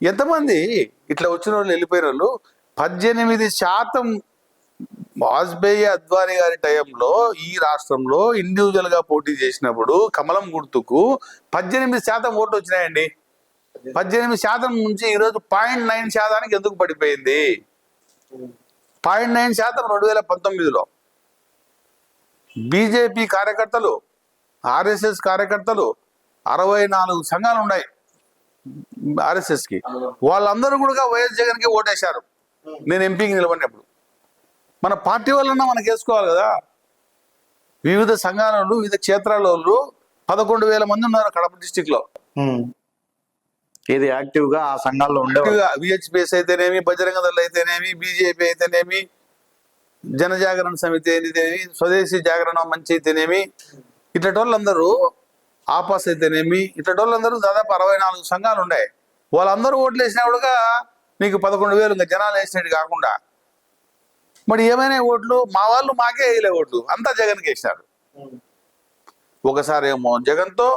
ఎంతమంది ఇట్లా వచ్చిన వాళ్ళు, వెళ్ళిపోయిన వాళ్ళు. 18% వాజ్పేయి అద్వానీ గారి టైంలో ఈ రాష్ట్రంలో ఇండివిజువల్ గా పోటీ చేసినప్పుడు కమలం గుర్తుకు 18% ఓట్లు వచ్చినాయండి. 18% నుంచి ఈరోజు 0.9% ఎందుకు పడిపోయింది? 0.9% 2019లో బీజేపీ కార్యకర్తలు, ఆర్ఎస్ఎస్ కార్యకర్తలు 64 సంఘాలు ఉన్నాయి ఆర్ఎస్ఎస్ కి. వాళ్ళందరూ కూడా వైఎస్ జగన్ కి ఓటేశారు నేను ఎంపీకి నిలబడినప్పుడు. మన పార్టీ వాళ్ళన్నా మనకి వేసుకోవాలి కదా. వివిధ సంఘాల వాళ్ళు, వివిధ క్షేత్రాల వాళ్ళు 11,000 మంది ఉన్నారు కడప డిస్టిక్ లో. ఇది యాక్టివ్ గా ఆ సంఘాల్లో ఉండే విహెచ్పిఎస్ అయితేనేమి, బజరంగ దళ్ అయితేనేమి, బీజేపీ అయితేనేమి, జనజాగరణ సమితి అయితేనేమి, స్వదేశీ జాగరణ మంచి అయితేనేమి, ఇట్లాంటి వాళ్ళందరూ, ఆపాస్ అయితేనేమి, ఇట్లాంటి వాళ్ళందరూ దాదాపు 64 సంఘాలు ఉన్నాయి. వాళ్ళందరూ ఓట్లు వేసినా కూడా నీకు 11,000 ఇంకా జనాలు వేసినట్టు కాకుండా. మరి ఏమైనా ఓట్లు మా వాళ్ళు మాకే వేయలే ఓట్లు, అంతా జగన్కి వేసినారు. ఒకసారేమో జగన్తో,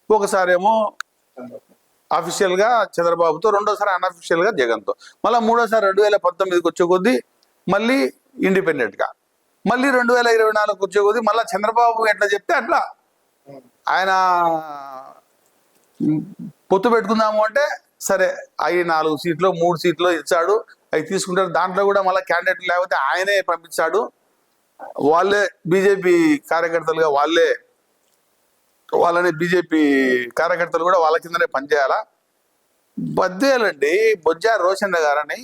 ఒకసారేమో అఫీషియల్ గా చంద్రబాబుతో, రెండోసారి అన్అఫీషియల్ గా జగన్తో, మళ్ళీ మూడోసారి 2019కి వచ్చే కొద్దీ మళ్ళీ ఇండిపెండెంట్ గా, మళ్ళీ 2024కి వచ్చే కొద్దీ మళ్ళీ చంద్రబాబు ఎట్లా చెప్తే అట్లా ఆయన పొత్తు పెట్టుకుందాము అంటే సరే, అవి 4 సీట్లు 3 సీట్లు ఇచ్చాడు, అవి తీసుకుంటారు. దాంట్లో కూడా మళ్ళీ క్యాండిడేట్ లేకపోతే ఆయనే పంపించాడు. వాళ్ళే బీజేపీ కార్యకర్తలుగా వాళ్ళని బీజేపీ కార్యకర్తలు కూడా వాళ్ళ కిందనే పనిచేయాలా. బద్దేలండి బొజ్జా రోషన్ గారని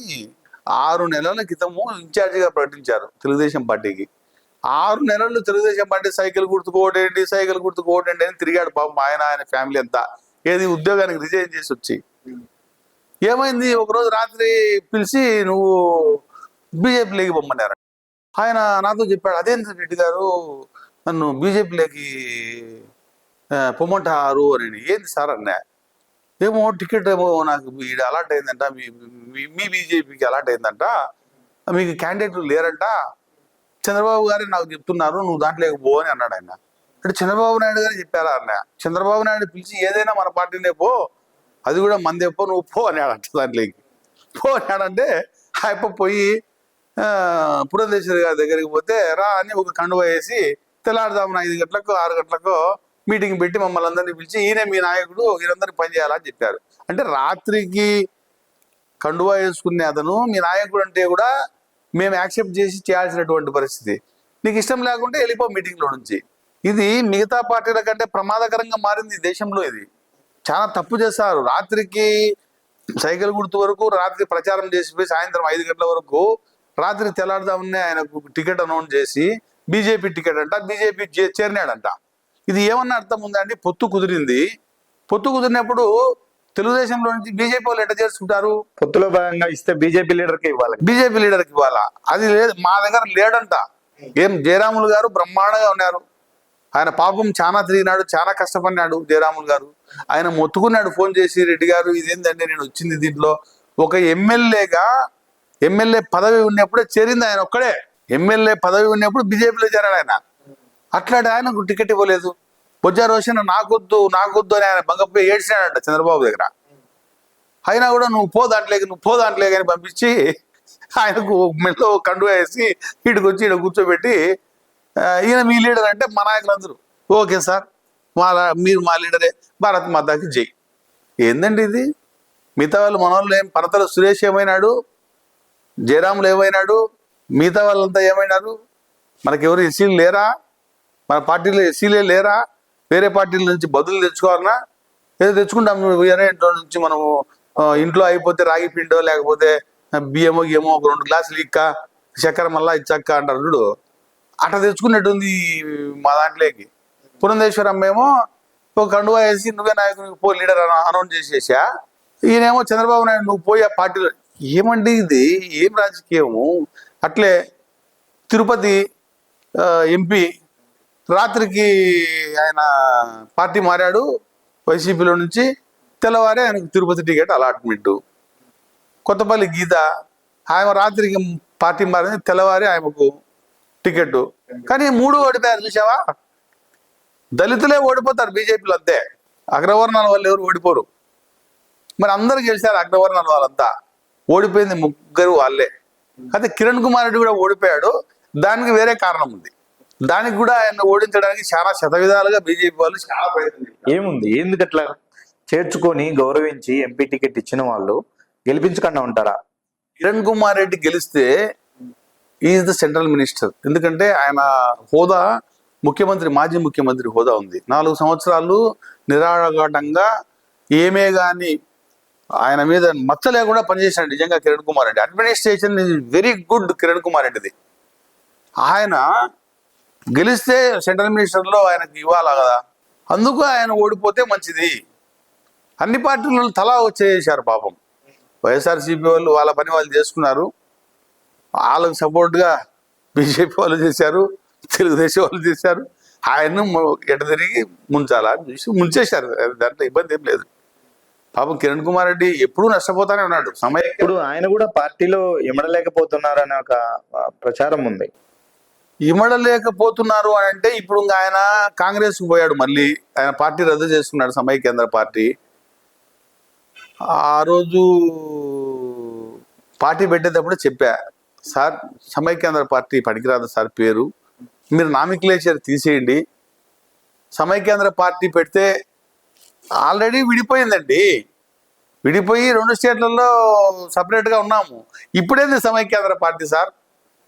6 నెలల క్రితము ఇన్ఛార్జిగా ప్రకటించారు తెలుగుదేశం పార్టీకి. 6 నెలలు తెలుగుదేశం పార్టీ సైకిల్ గుర్తుకోవటండి అని తిరిగాడు పాపం ఆయన ఫ్యామిలీ అంతా. ఏది ఉద్యోగానికి రిజైన్ చేసి వచ్చి ఏమైంది, ఒకరోజు రాత్రి పిలిచి నువ్వు బీజేపీలోకి పొమ్మన్నారు. ఆయన నాతో చెప్పాడు, అదేంద్ర రెడ్డి గారు నన్ను బీజేపీలోకి పొమ్మంటారు అని. ఏంది సార్ అన్నా. ఏమో టికెట్ ఏమో నాకు ఈడ అలాట్ అయిందంట, మీ బీజేపీకి అలాట్ అయిందంట, మీకు క్యాండిడేట్లు లేరంట, చంద్రబాబు గారు నాకు చెప్తున్నారు, నువ్వు దాంట్లోకి పో అని అన్నాడు ఆయన. అంటే చంద్రబాబు నాయుడు గారు చెప్పారా అన్న. చంద్రబాబు నాయుడు పిలిచి ఏదైనా మన పార్టీనే పో, అది కూడా మందే పో, నువ్వు పో అన్నాడంట. దాంట్లోకి పో అన్నాడంటే ఆయప్ప పోయి పురంధేశ్వరి గారి దగ్గరికి పోతే రా అని ఒక కండువ వేసి తెల్లారుదామున 5 గంటలకు 6 గంటలకు మీటింగ్ పెట్టి మమ్మల్ని అందరినీ పిలిచి ఈయన మీ నాయకుడు, వీరందరినీ పనిచేయాలని చెప్పారు. అంటే రాత్రికి కండువా వేసుకునే అతను మీ నాయకుడు అంటే కూడా మేము యాక్సెప్ట్ చేసి చేయాల్సినటువంటి పరిస్థితి. నీకు ఇష్టం లేకుంటే వెళ్ళిపో మీటింగ్లో నుంచి. ఇది మిగతా పార్టీల కంటే ప్రమాదకరంగా మారింది దేశంలో. ఇది చాలా తప్పు చేస్తారు. రాత్రికి సైకిల్ గుర్తు వరకు రాత్రి ప్రచారం చేసిపోయి సాయంత్రం 5 గంటల వరకు రాత్రి తెల్లారుదామనే ఆయనకు టికెట్ అనౌన్స్ చేసి బీజేపీ టికెట్ అంట, బీజేపీ చేరినాడంట. ఇది ఏమన్నా అర్థం ఉందా అండి? పొత్తు కుదిరింది. పొత్తు కుదిరినప్పుడు తెలుగుదేశంలో నుంచి బీజేపీ వాళ్ళు ఎట్లా చేసుకుంటారు? పొత్తులో భాగంగా ఇస్తే బీజేపీ లీడర్కి ఇవ్వాలి. బీజేపీ లీడర్కి ఇవ్వాలా? అది లేదు, మా దగ్గర లేడంట. ఏం జయరాములు గారు బ్రహ్మాండంగా ఉన్నారు. ఆయన పాపం చాలా తిరిగినాడు, చాలా కష్టపడినాడు జయరాములు గారు. ఆయన మొత్తుకున్నాడు ఫోన్ చేసి, రెడ్డి గారు ఇదేంటంటే నేను వచ్చింది దీంట్లో ఒక ఎమ్మెల్యే పదవి ఉన్నప్పుడే చేరింది ఆయన ఒక్కడే. ఎమ్మెల్యే పదవి ఉన్నప్పుడు బీజేపీలో చేరాడు ఆయన. అట్లాంటి ఆయనకు టికెట్ ఇవ్వలేదు. బొజ్జా రోషన్ నాకొద్దు అని ఆయన బంగపోయి ఏడ్చినాడంట చంద్రబాబు దగ్గర. అయినా కూడా నువ్వు పో దాంట్లోకి అని పంపించి ఆయనకు మెల్లో కండుగా వేసి వీడికి వచ్చి ఈడ కూర్చోబెట్టి ఈయన మీ లీడర్ అంటే మా నాయకులందరూ ఓకే సార్ మీరు మా లీడరే, భారత్ మాతాకి జై. ఏందండి ఇది? మిగతా వాళ్ళు మన వాళ్ళు ఏం, పరతల సురేష్ ఏమైనాడు, జయరాములు ఏమైనాడు, మిగతా వాళ్ళంతా ఏమైనారు? మనకెవరు ఎస్సీలు లేరా? మన పార్టీలో ఎస్సీలే లేరా? వేరే పార్టీల నుంచి బదులు తెచ్చుకోవాలన్నా? ఏదో తెచ్చుకుంటాం వేరే ఇంట్లో నుంచి. మనము ఇంట్లో అయిపోతే రాగి పిండో లేకపోతే బియ్యమో గియ్యమో ఒక 2 గ్లాసులు ఇక్క చక్కెర మళ్ళా ఇచ్చక్క అంటారు చూడు, అట్లా తెచ్చుకున్నట్టుంది మా దాంట్లోకి. పురంధేశ్వరమ్మ ఏమో ఒక కండువా వేసి నువ్వే నాయకునికి పో లీడర్ అనౌన్స్ చేసేసా. ఈయనేమో చంద్రబాబు నాయుడు నువ్వు పోయి ఆ పార్టీలో. ఏమండి ఇది? ఏం రాజకీయము? అట్లే తిరుపతి ఎంపీ రాత్రికి ఆయన పార్టీ మారాడు వైసీపీలో నుంచి, తెల్లవారే ఆయనకు తిరుపతి టికెట్ అలాట్మెంటు. కొత్తపల్లి గీత ఆయన రాత్రికి పార్టీ మారింది, తెల్లవారి ఆయనకు టికెట్. కానీ 3 ఓడిపోయారు చూసావా? దళితులే ఓడిపోతారు బీజేపీలో అంతే. అగ్రవర్ణాల వాళ్ళు ఎవరు ఓడిపోరు. మరి అందరూ గెలిచారు అగ్రవర్ణాల వాళ్ళంతా. ఓడిపోయింది 3 వాళ్ళే. అయితే కిరణ్ కుమార్ రెడ్డి కూడా ఓడిపోయాడు. దానికి వేరే కారణం ఉంది. దానికి కూడా ఆయన ఓడించడానికి చాలా శతవిధాలుగా బీజేపీ వాళ్ళు చాలా ప్రయత్నం. ఏముంది? ఎందుకట్లా చేర్చుకొని గౌరవించి ఎంపీ టికెట్ ఇచ్చిన వాళ్ళు గెలిపించకుండా ఉంటారా? కిరణ్ కుమార్ రెడ్డి గెలిస్తే ఈజ్ ద సెంట్రల్ మినిస్టర్. ఎందుకంటే ఆయన హోదా ముఖ్యమంత్రి, మాజీ ముఖ్యమంత్రి హోదా ఉంది. 4 సంవత్సరాలు నిరాఘాటంగా ఏమే గాని ఆయన మీద మచ్చ లేకుండా పనిచేశాడు నిజంగా Kiran Kumar Reddy. Administration is very good Kiran Kumar రెడ్డిది. ఆయన గెలిస్తే సెంట్రల్ మినిస్టర్లో ఆయనకి ఇవ్వాలా కదా, అందుకు ఆయన ఓడిపోతే మంచిది. అన్ని పార్టీలు తలా వచ్చేసారు పాపం. వైఎస్ఆర్సీపీ వాళ్ళు వాళ్ళ పని వాళ్ళు చేసుకున్నారు, వాళ్ళకు సపోర్ట్గా బీజేపీ వాళ్ళు చేశారు, తెలుగుదేశం వాళ్ళు చేశారు. ఆయన్ను ఎట తిరిగి ముంచాలా అని చూసి ముంచేశారు. దాంట్లో ఇబ్బంది ఏం లేదు. పాపం కిరణ్ కుమార్ రెడ్డి ఎప్పుడూ నష్టపోతానే ఉన్నాడు. ఇప్పుడు ఆయన కూడా పార్టీలో ఇమడలేకపోతున్నారనే ఒక ప్రచారం ఉంది. ఇమడలేకపోతున్నారు అని అంటే ఇప్పుడు ఆయన కాంగ్రెస్కు పోయాడు. మళ్ళీ ఆయన పార్టీ రద్దు చేసుకున్నాడు, సమైక్యాంధ్ర పార్టీ. ఆ రోజు పార్టీ పెట్టేటప్పుడు చెప్పా, సార్ సమైక్యాంధ్ర పార్టీ పనికిరాదు సార్, పేరు మీరు నామిక్లేచర్ తీసేయండి. సమైక్యాంధ్ర పార్టీ పెడితే ఆల్రెడీ విడిపోయిందండి, విడిపోయి 2 స్టేట్లలో సపరేట్గా ఉన్నాము. ఇప్పుడేంది సమైక్యాంధ్ర పార్టీ సార్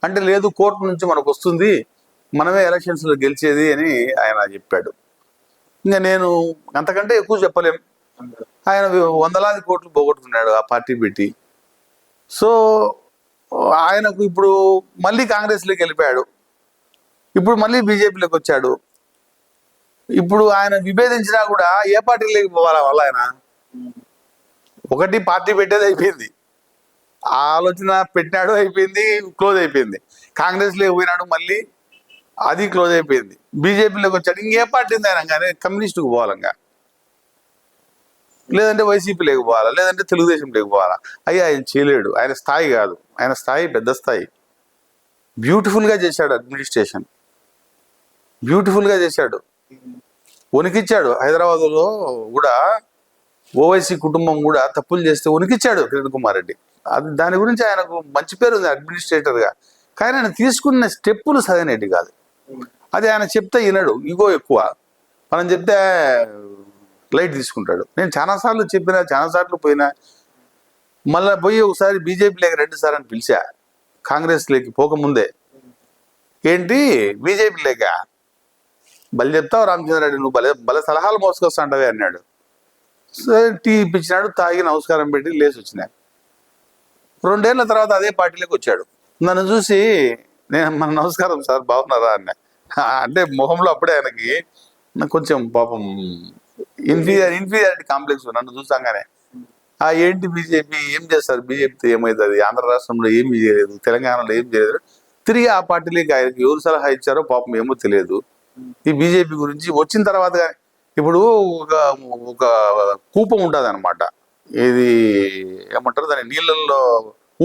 అంటే, లేదు కోర్టు నుంచి మనకు వస్తుంది, మనమే ఎలక్షన్స్లో గెలిచేది అని ఆయన చెప్పాడు. ఇంకా నేను అంతకంటే ఎక్కువ చెప్పలేం. ఆయన 100,000 కోట్లు పోగొట్టుకున్నాడు ఆ పార్టీ పెట్టి. సో ఆయనకు ఇప్పుడు మళ్ళీ కాంగ్రెస్లోకి వెళ్ళిపోయాడు, ఇప్పుడు మళ్ళీ బీజేపీలోకి వచ్చాడు. ఇప్పుడు ఆయన విభేదించినా కూడా ఏ పార్టీలోకి పోవాలా వల్ల? ఆయన ఒకటి పార్టీ పెట్టేది అయిపోయింది, ఆలోచన పెట్టినాడు అయిపోయింది, క్లోజ్ అయిపోయింది. కాంగ్రెస్లోకి పోయినాడు మళ్ళీ, అది క్లోజ్ అయిపోయింది. బీజేపీలోకి వచ్చాడు, ఇంకే పార్టీ ఉంది ఆయన కానీ కమ్యూనిస్టుకు పోవాలంగా, లేదంటే వైసీపీ లేకపోవాలా, లేదంటే తెలుగుదేశం లేకపోవాలా. అయ్యా ఆయన చేయలేడు. ఆయన స్థాయి కాదు, ఆయన స్థాయి పెద్ద స్థాయి. బ్యూటిఫుల్గా చేశాడు అడ్మినిస్ట్రేషన్, బ్యూటిఫుల్గా చేశాడు, వణికిచ్చాడు. హైదరాబాద్లో కూడా ఓవైసీ కుటుంబం కూడా తప్పులు చేస్తే వణికిచ్చాడు కిరణ్ కుమార్ రెడ్డి. అది దాని గురించి ఆయనకు మంచి పేరు ఉంది అడ్మినిస్ట్రేటర్గా. కానీ ఆయన తీసుకున్న స్టెప్పులు సరైనవి కాదు. అది ఆయన చెప్తే వినడు, ఇగో ఎక్కువ. మనం చెప్తే లైట్ తీసుకుంటాడు. నేను చాలాసార్లు చెప్పినా, చాలాసార్లు పోయినా, మళ్ళీ పోయి ఒకసారి బీజేపీలోకి 2 సార్లు అని పిలిచా. కాంగ్రెస్లోకి పోకముందే, ఏంటి బీజేపీలోక బలి చెప్తావు రామచంద్రారెడ్డి, నువ్వు భలే సలహాలు మోసుకొస్తా అంటవే అన్నాడు. సరే టీ ఇప్పించినాడు, తాగి నమస్కారం పెట్టి లేచి వచ్చినాడు. 2 ఏళ్ల తర్వాత అదే పార్టీలోకి వచ్చాడు. నన్ను చూసి నేను మన నమస్కారం సార్ బాగున్నారా అన్న. అంటే మొహంలో అప్పుడే ఆయనకి నాకు కొంచెం పాపం ఇన్ఫీరియారిటీ కాంప్లెక్స్ నన్ను చూసాగానే. ఏంటి బీజేపీ ఏం చేస్తారు, బీజేపీతో ఏమవుతుంది, ఆంధ్ర రాష్ట్రంలో ఏమి చేయలేదు, తెలంగాణలో ఏం చేయలేదు. తిరిగి ఆ పార్టీలోకి ఆయనకి ఎవరు సలహా ఇచ్చారో పాపం ఏమో తెలియదు. ఈ బీజేపీ గురించి వచ్చిన తర్వాత కానీ ఇప్పుడు ఒక కూపం ఉంటుంది అనమాట, ఇది ఏమంటారు దాని నీళ్ళల్లో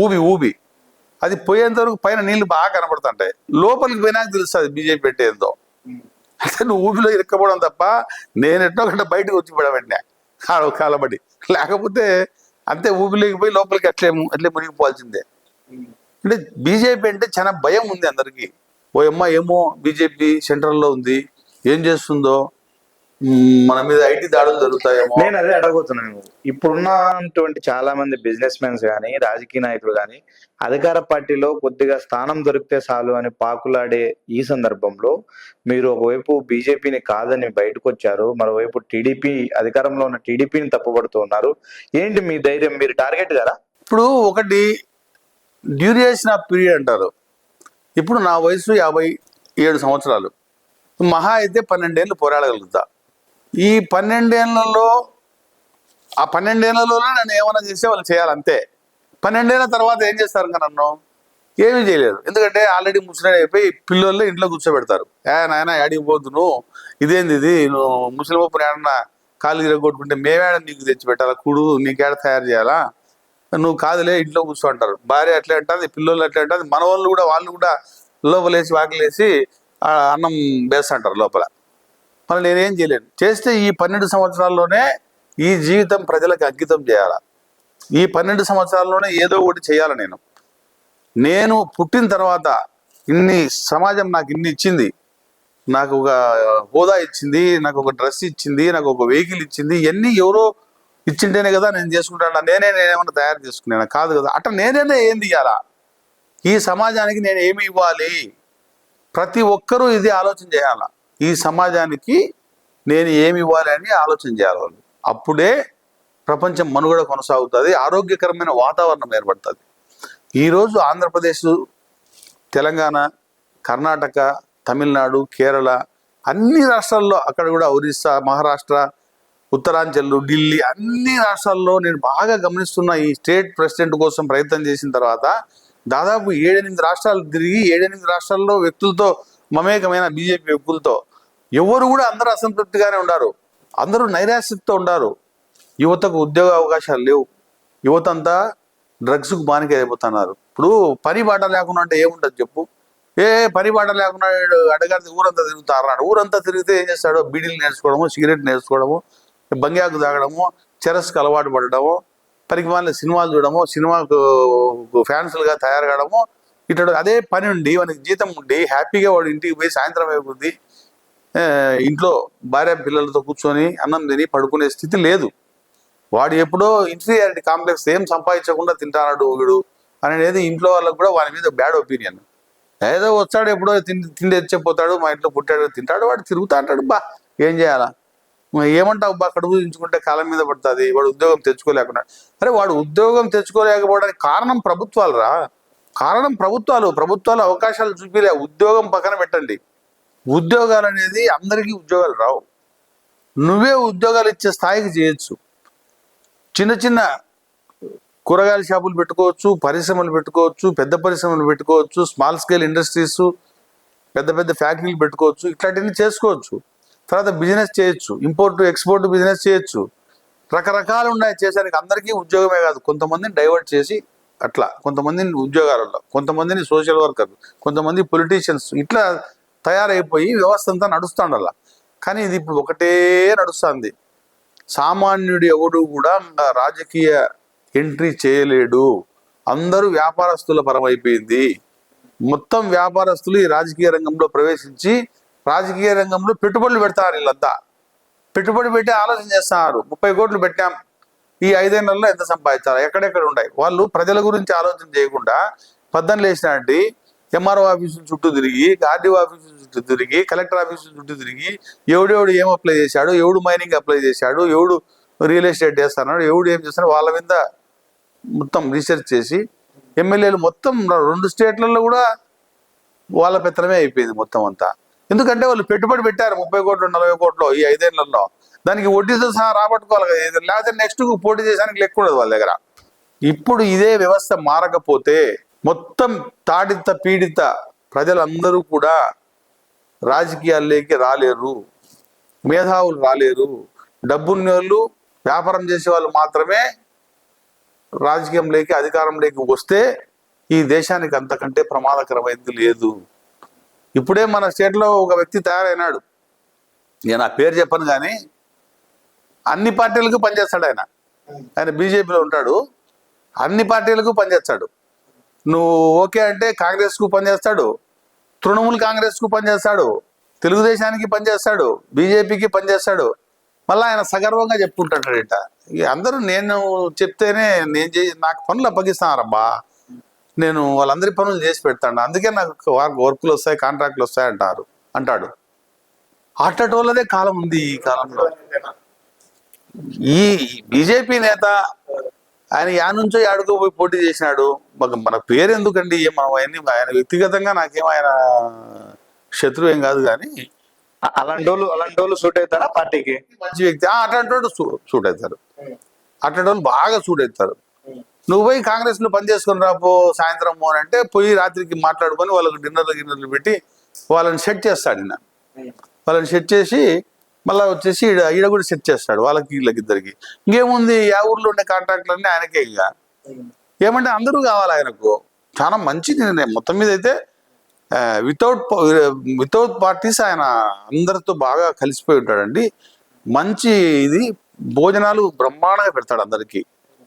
ఊబి అది పోయేంత వరకు పైన నీళ్లు బాగా కనబడుతుంటాయి, లోపలికి పోయినాక తెలుస్తుంది బీజేపీ పెట్టేందో. అయితే నువ్వు ఊబిలో ఇరుక్కపోవడం తప్ప నేను ఎట్టో గంట బయటకు వచ్చి పడబెట్టినా కాలబడి, లేకపోతే అంతే ఊబిలోకి పోయి లోపలికి అట్లే మునిగిపోవాల్సిందే. అంటే బీజేపీ అంటే చాలా భయం ఉంది అందరికీ. అమ్మ ఏమో బీజేపీ సెంట్రల్లో ఉంది, ఏం చేస్తుందో, మన మీద ఐటీ దాడులు జరుగుతాయేమో. నేను అదే అడగబోతున్నాను. ఇప్పుడున్నటువంటి చాలా మంది బిజినెస్ మెన్స్ కానీ రాజకీయ నాయకులు కానీ అధికార పార్టీలో కొద్దిగా స్థానం దొరికితే చాలు అని పాకులాడే ఈ సందర్భంలో మీరు ఒకవైపు బీజేపీని కాదని బయటకు వచ్చారు, మరోవైపు టీడీపీ అధికారంలో ఉన్న టీడీపీని తప్పుపడుతూ ఉన్నారు. ఏంటి మీ ధైర్యం? మీరు టార్గెట్ కదా. ఇప్పుడు ఒకటి డ్యూరేషన్ ఆఫ్ పీరియడ్ అంటారు. ఇప్పుడు నా వయసు 57 సంవత్సరాలు, మహా అయితే 12 ఏళ్ళు పోరాడగలుగుతా. ఈ 12 ఏళ్లలో ఆ 12 ఏళ్లలోనే నన్ను ఏమైనా చేస్తే వాళ్ళు చేయాలంతే. 12 ఏళ్ల తర్వాత ఏం చేస్తారు ఇంకా నన్ను? ఏమీ చేయలేదు. ఎందుకంటే ఆల్రెడీ ముసలి అయిపోయి పిల్లలు ఇంట్లో కూర్చోబెడతారు. నాయన యాడికి పోద్దు నువ్వు, ఇదేంది ఇది, నువ్వు ముసలి ఒప్పుడు ఏడన్నా కాలు ఇరగొట్టుకుంటే మేమేడ నీకు తెచ్చి పెట్టాలా, కూడు నీకేడ తయారు చేయాలా, నువ్వు కాదులే ఇంట్లో కూర్చో అంటారు. భార్య అట్లే అంటుంది, పిల్లలు అట్లే అంటుంది, మన వాళ్ళు కూడా లోపలేసి వాకిలేసి అన్నం వేస్తుంటారు లోపల. మరి నేనేం చేయలేను. చేస్తే ఈ 12 సంవత్సరాల్లోనే ఈ జీవితం ప్రజలకు అంకితం చేయాల. ఈ 12 సంవత్సరాల్లోనే ఏదో ఒకటి చేయాలి. నేను పుట్టిన తర్వాత సమాజం నాకు ఇన్ని ఇచ్చింది, నాకు ఒక హోదా ఇచ్చింది, నాకు ఒక డ్రెస్ ఇచ్చింది, నాకు ఒక వెహికల్ ఇచ్చింది. ఇవన్నీ ఎవరో ఇచ్చింటేనే కదా నేను చేసుకుంటాను. నేనేమన్నా తయారు చేసుకున్నాను కాదు కదా. అట్లా నేనే ఏం తీయాలా, ఈ సమాజానికి నేను ఏమి ఇవ్వాలి, ప్రతి ఒక్కరూ ఇది ఆలోచన చేయాల. ఈ సమాజానికి నేను ఏమి ఇవ్వాలి అని ఆలోచన చేయాలి వాళ్ళు. అప్పుడే ప్రపంచం మనుగడ కొనసాగుతుంది, ఆరోగ్యకరమైన వాతావరణం ఏర్పడుతుంది. ఈరోజు ఆంధ్రప్రదేశ్, తెలంగాణ, కర్ణాటక, తమిళనాడు, కేరళ అన్ని రాష్ట్రాల్లో, అక్కడ కూడా ఒరిస్సా, మహారాష్ట్ర, ఉత్తరాంచల్, ఢిల్లీ అన్ని రాష్ట్రాల్లో నేను బాగా గమనిస్తున్న. ఈ స్టేట్ ప్రెసిడెంట్ కోసం ప్రయత్నం చేసిన తర్వాత దాదాపు 7-8 రాష్ట్రాలు తిరిగి 7-8 రాష్ట్రాల్లో వ్యక్తులతో మమేకమైన బీజేపీ వ్యక్తులతో ఎవరు కూడా అందరూ అసంతృప్తిగానే ఉన్నారు, అందరూ నైరాశ్యతతో ఉన్నారు. యువతకు ఉద్యోగ అవకాశాలు లేవు, యువత అంతా డ్రగ్స్కు బానిక అయిపోతున్నారు. ఇప్పుడు పని బాట లేకుండా అంటే ఏముంటుంది చెప్పు? పని బాట లేకుండా అడగారితే ఊరంతా తిరుగుతారు. ఊరంతా తిరిగితే ఏం చేస్తాడో బీడీలు నేర్చుకోవడము, సిగరెట్ నేర్చుకోవడము, బంగాకు తాగడము, చెరస్కు అలవాటు పడడము, పనికి వాళ్ళ సినిమాలు చూడడము, సినిమాకు ఫ్యాన్స్లుగా తయారు కావడము. ఇట్లా అదే పని ఉండి వానికి జీతం ఉండి హ్యాపీగా వాడు ఇంటికి పోయి సాయంత్రం అయిపోద్ది ఇంట్లో భార్య పిల్లలతో కూర్చొని అన్నం తిని పడుకునే స్థితి లేదు. వాడు ఎప్పుడో ఇన్ఫీరియారిటీ కాంప్లెక్స్, ఏం సంపాదించకుండా తింటాడు వీడు అనేది ఇంట్లో వాళ్ళకు కూడా వాడి మీద బ్యాడ్ ఒపీనియన్. ఏదో వచ్చాడు ఎప్పుడో తిండి తెచ్చిపోతాడు, మా ఇంట్లో పుట్టాడు తింటాడు, వాడు తిరుగుతా అంటాడు. బా ఏం చేయాలా, ఏమంటావు బా, కడుపు దించుకుంటే కాలం మీద పడుతుంది. వాడు ఉద్యోగం తెచ్చుకోలేకున్నాడు. అరే వాడు ఉద్యోగం తెచ్చుకోలేకపోవడానికి కారణం ప్రభుత్వాలు రా, కారణం ప్రభుత్వాలు అవకాశాలు చూపిలే. ఉద్యోగం పక్కన పెట్టండి, ఉద్యోగాలు అనేది అందరికీ ఉద్యోగాలు రావు. నువ్వే ఉద్యోగాలు ఇచ్చే స్థాయికి చేయొచ్చు. చిన్న చిన్న కూరగాయల షాపులు పెట్టుకోవచ్చు, పరిశ్రమలు పెట్టుకోవచ్చు, పెద్ద పరిశ్రమలు పెట్టుకోవచ్చు, స్మాల్ స్కేల్ ఇండస్ట్రీస్, పెద్ద పెద్ద ఫ్యాక్టరీలు పెట్టుకోవచ్చు, ఇట్లాంటివన్నీ చేసుకోవచ్చు. తర్వాత బిజినెస్ చేయొచ్చు, ఇంపోర్ట్ ఎక్స్పోర్ట్ బిజినెస్ చేయొచ్చు. రకరకాలు ఉన్నాయి చేసానికి. అందరికీ ఉద్యోగమే కాదు, కొంతమందిని డైవర్ట్ చేసి అట్లా, కొంతమందిని ఉద్యోగాలలో, కొంతమందిని సోషల్ వర్కర్, కొంతమంది పొలిటీషియన్స్, ఇట్లా తయారైపోయి వ్యవస్థ అంతా నడుస్తుండాల. కానీ ఇది ఇప్పుడు ఒకటే నడుస్తుంది. సామాన్యుడు ఎవడు కూడా రాజకీయ ఎంట్రీ చేయలేడు. అందరూ వ్యాపారస్తుల పరమైపోయింది. మొత్తం వ్యాపారస్తులు ఈ రాజకీయ రంగంలో ప్రవేశించి రాజకీయ రంగంలో పెట్టుబడులు పెడతారు. వీళ్ళంతా పెట్టుబడి పెట్టి ఆలోచన చేస్తున్నారు. 30 కోట్లు పెట్టాం, ఈ 5 ఏళ్లలో ఎంత సంపాదించాలి, ఎక్కడెక్కడ ఉన్నాయి. వాళ్ళు ప్రజల గురించి ఆలోచన చేయకుండా పద్దెనిమిది లేచినట్టు ఎంఆర్ఓ ఆఫీసుల చుట్టూ తిరిగి, ఆర్డీఓ ఆఫీసుల చుట్టూ తిరిగి, కలెక్టర్ ఆఫీసుల చుట్టూ తిరిగి ఎవడెవడు ఏం అప్లై చేశాడు, ఎవడు మైనింగ్ అప్లై చేశాడు, ఎవడు రియల్ ఎస్టేట్ చేస్తాడు, ఎవడు ఏం చేస్తాడు, వాళ్ళ మీద మొత్తం రీసెర్చ్ చేసి ఎమ్మెల్యేలు మొత్తం 2 స్టేట్లలో కూడా వాళ్ళ పెత్తనమే అయిపోయింది మొత్తం అంతా. ఎందుకంటే వాళ్ళు పెట్టుబడి పెట్టారు 30 కోట్లు 40 కోట్లు ఈ 5 ఏళ్లలో, దానికి వడ్డీతో సహా రాబట్టుకోవాలి కదా, లేకపోతే నెక్స్ట్ పోటీ చేసానికి లెక్క ఉండదు వాళ్ళ దగ్గర. ఇప్పుడు ఇదే వ్యవస్థ మారకపోతే మొత్తం తాడిత పీడిత ప్రజలందరూ కూడా రాజకీయాల్లోకి రాలేరు, మేధావులు రాలేరు, డబ్బున్నోళ్ళు వ్యాపారం చేసే వాళ్ళు మాత్రమే రాజకీయంలోకి అధికారంలోకి వస్తే ఈ దేశానికి అంతకంటే ప్రమాదకరమైంది లేదు. ఇప్పుడే మన స్టేట్లో ఒక వ్యక్తి తయారైనాడు, నేను ఆ పేరు చెప్పను కానీ అన్ని పార్టీలకు పనిచేస్తాడు ఆయన. ఆయన బీజేపీలో ఉంటాడు, అన్ని పార్టీలకు పనిచేస్తాడు. నువ్వు ఓకే అంటే కాంగ్రెస్కు పనిచేస్తాడు, తృణమూల్ కాంగ్రెస్కు పనిచేస్తాడు, తెలుగుదేశానికి పనిచేస్తాడు, బీజేపీకి పనిచేస్తాడు. మళ్ళీ ఆయన సగర్వంగా చెప్పుకుంటాడట, ఇక అందరూ నేను చెప్తేనే నాకు పనులు అప్పగిస్తున్నారబ్బా, నేను వాళ్ళందరి పనులు చేసి పెడతాను, అందుకే నాకు వర్కులు వస్తాయి, కాంట్రాక్ట్లు వస్తాయి అంటాడు. అట్టటోళ్ళదే కాలం ఉంది ఈ కాలంలో. ఈ బీజేపీ నేత ఆయన నుంచో యాడుకో పోయి పోటీ చేసినాడు, మన పేరు ఎందుకండి, మనం ఆయన వ్యక్తిగతంగా నాకేం ఆయన శత్రువు ఏం కాదు, కానీ అలాంటి సూట్ అవుతారా పార్టీకి? మంచి వ్యక్తి, అట్లాంటి వాళ్ళు సూట్ అవుతారు, అట్లాంటి వాళ్ళు బాగా సూట్ అవుతారు. నువ్వు పోయి కాంగ్రెస్ లో పని చేసుకుని రాపో సాయంత్రం అని అంటే పోయి రాత్రికి మాట్లాడుకొని వాళ్ళకి గిన్నెలు పెట్టి వాళ్ళని సెట్ చేస్తాడు. వాళ్ళని సెట్ చేసి మళ్ళీ వచ్చేసి ఈడ కూడా సెట్ చేస్తాడు వాళ్ళకి వీళ్ళకి ఇద్దరికి. ఇంకేముంది, ఆ ఊర్లో ఉండే కాంట్రాక్టులన్నీ ఆయనకే. ఇక ఏమంటే అందరూ కావాలి ఆయనకు. చాలా మంచి నిర్ణయం మొత్తం మీద అయితే. వితౌట్ పార్టీస్ ఆయన అందరితో బాగా కలిసిపోయి ఉంటాడండి. మంచి ఇది, భోజనాలు బ్రహ్మాండంగా పెడతాడు అందరికీ.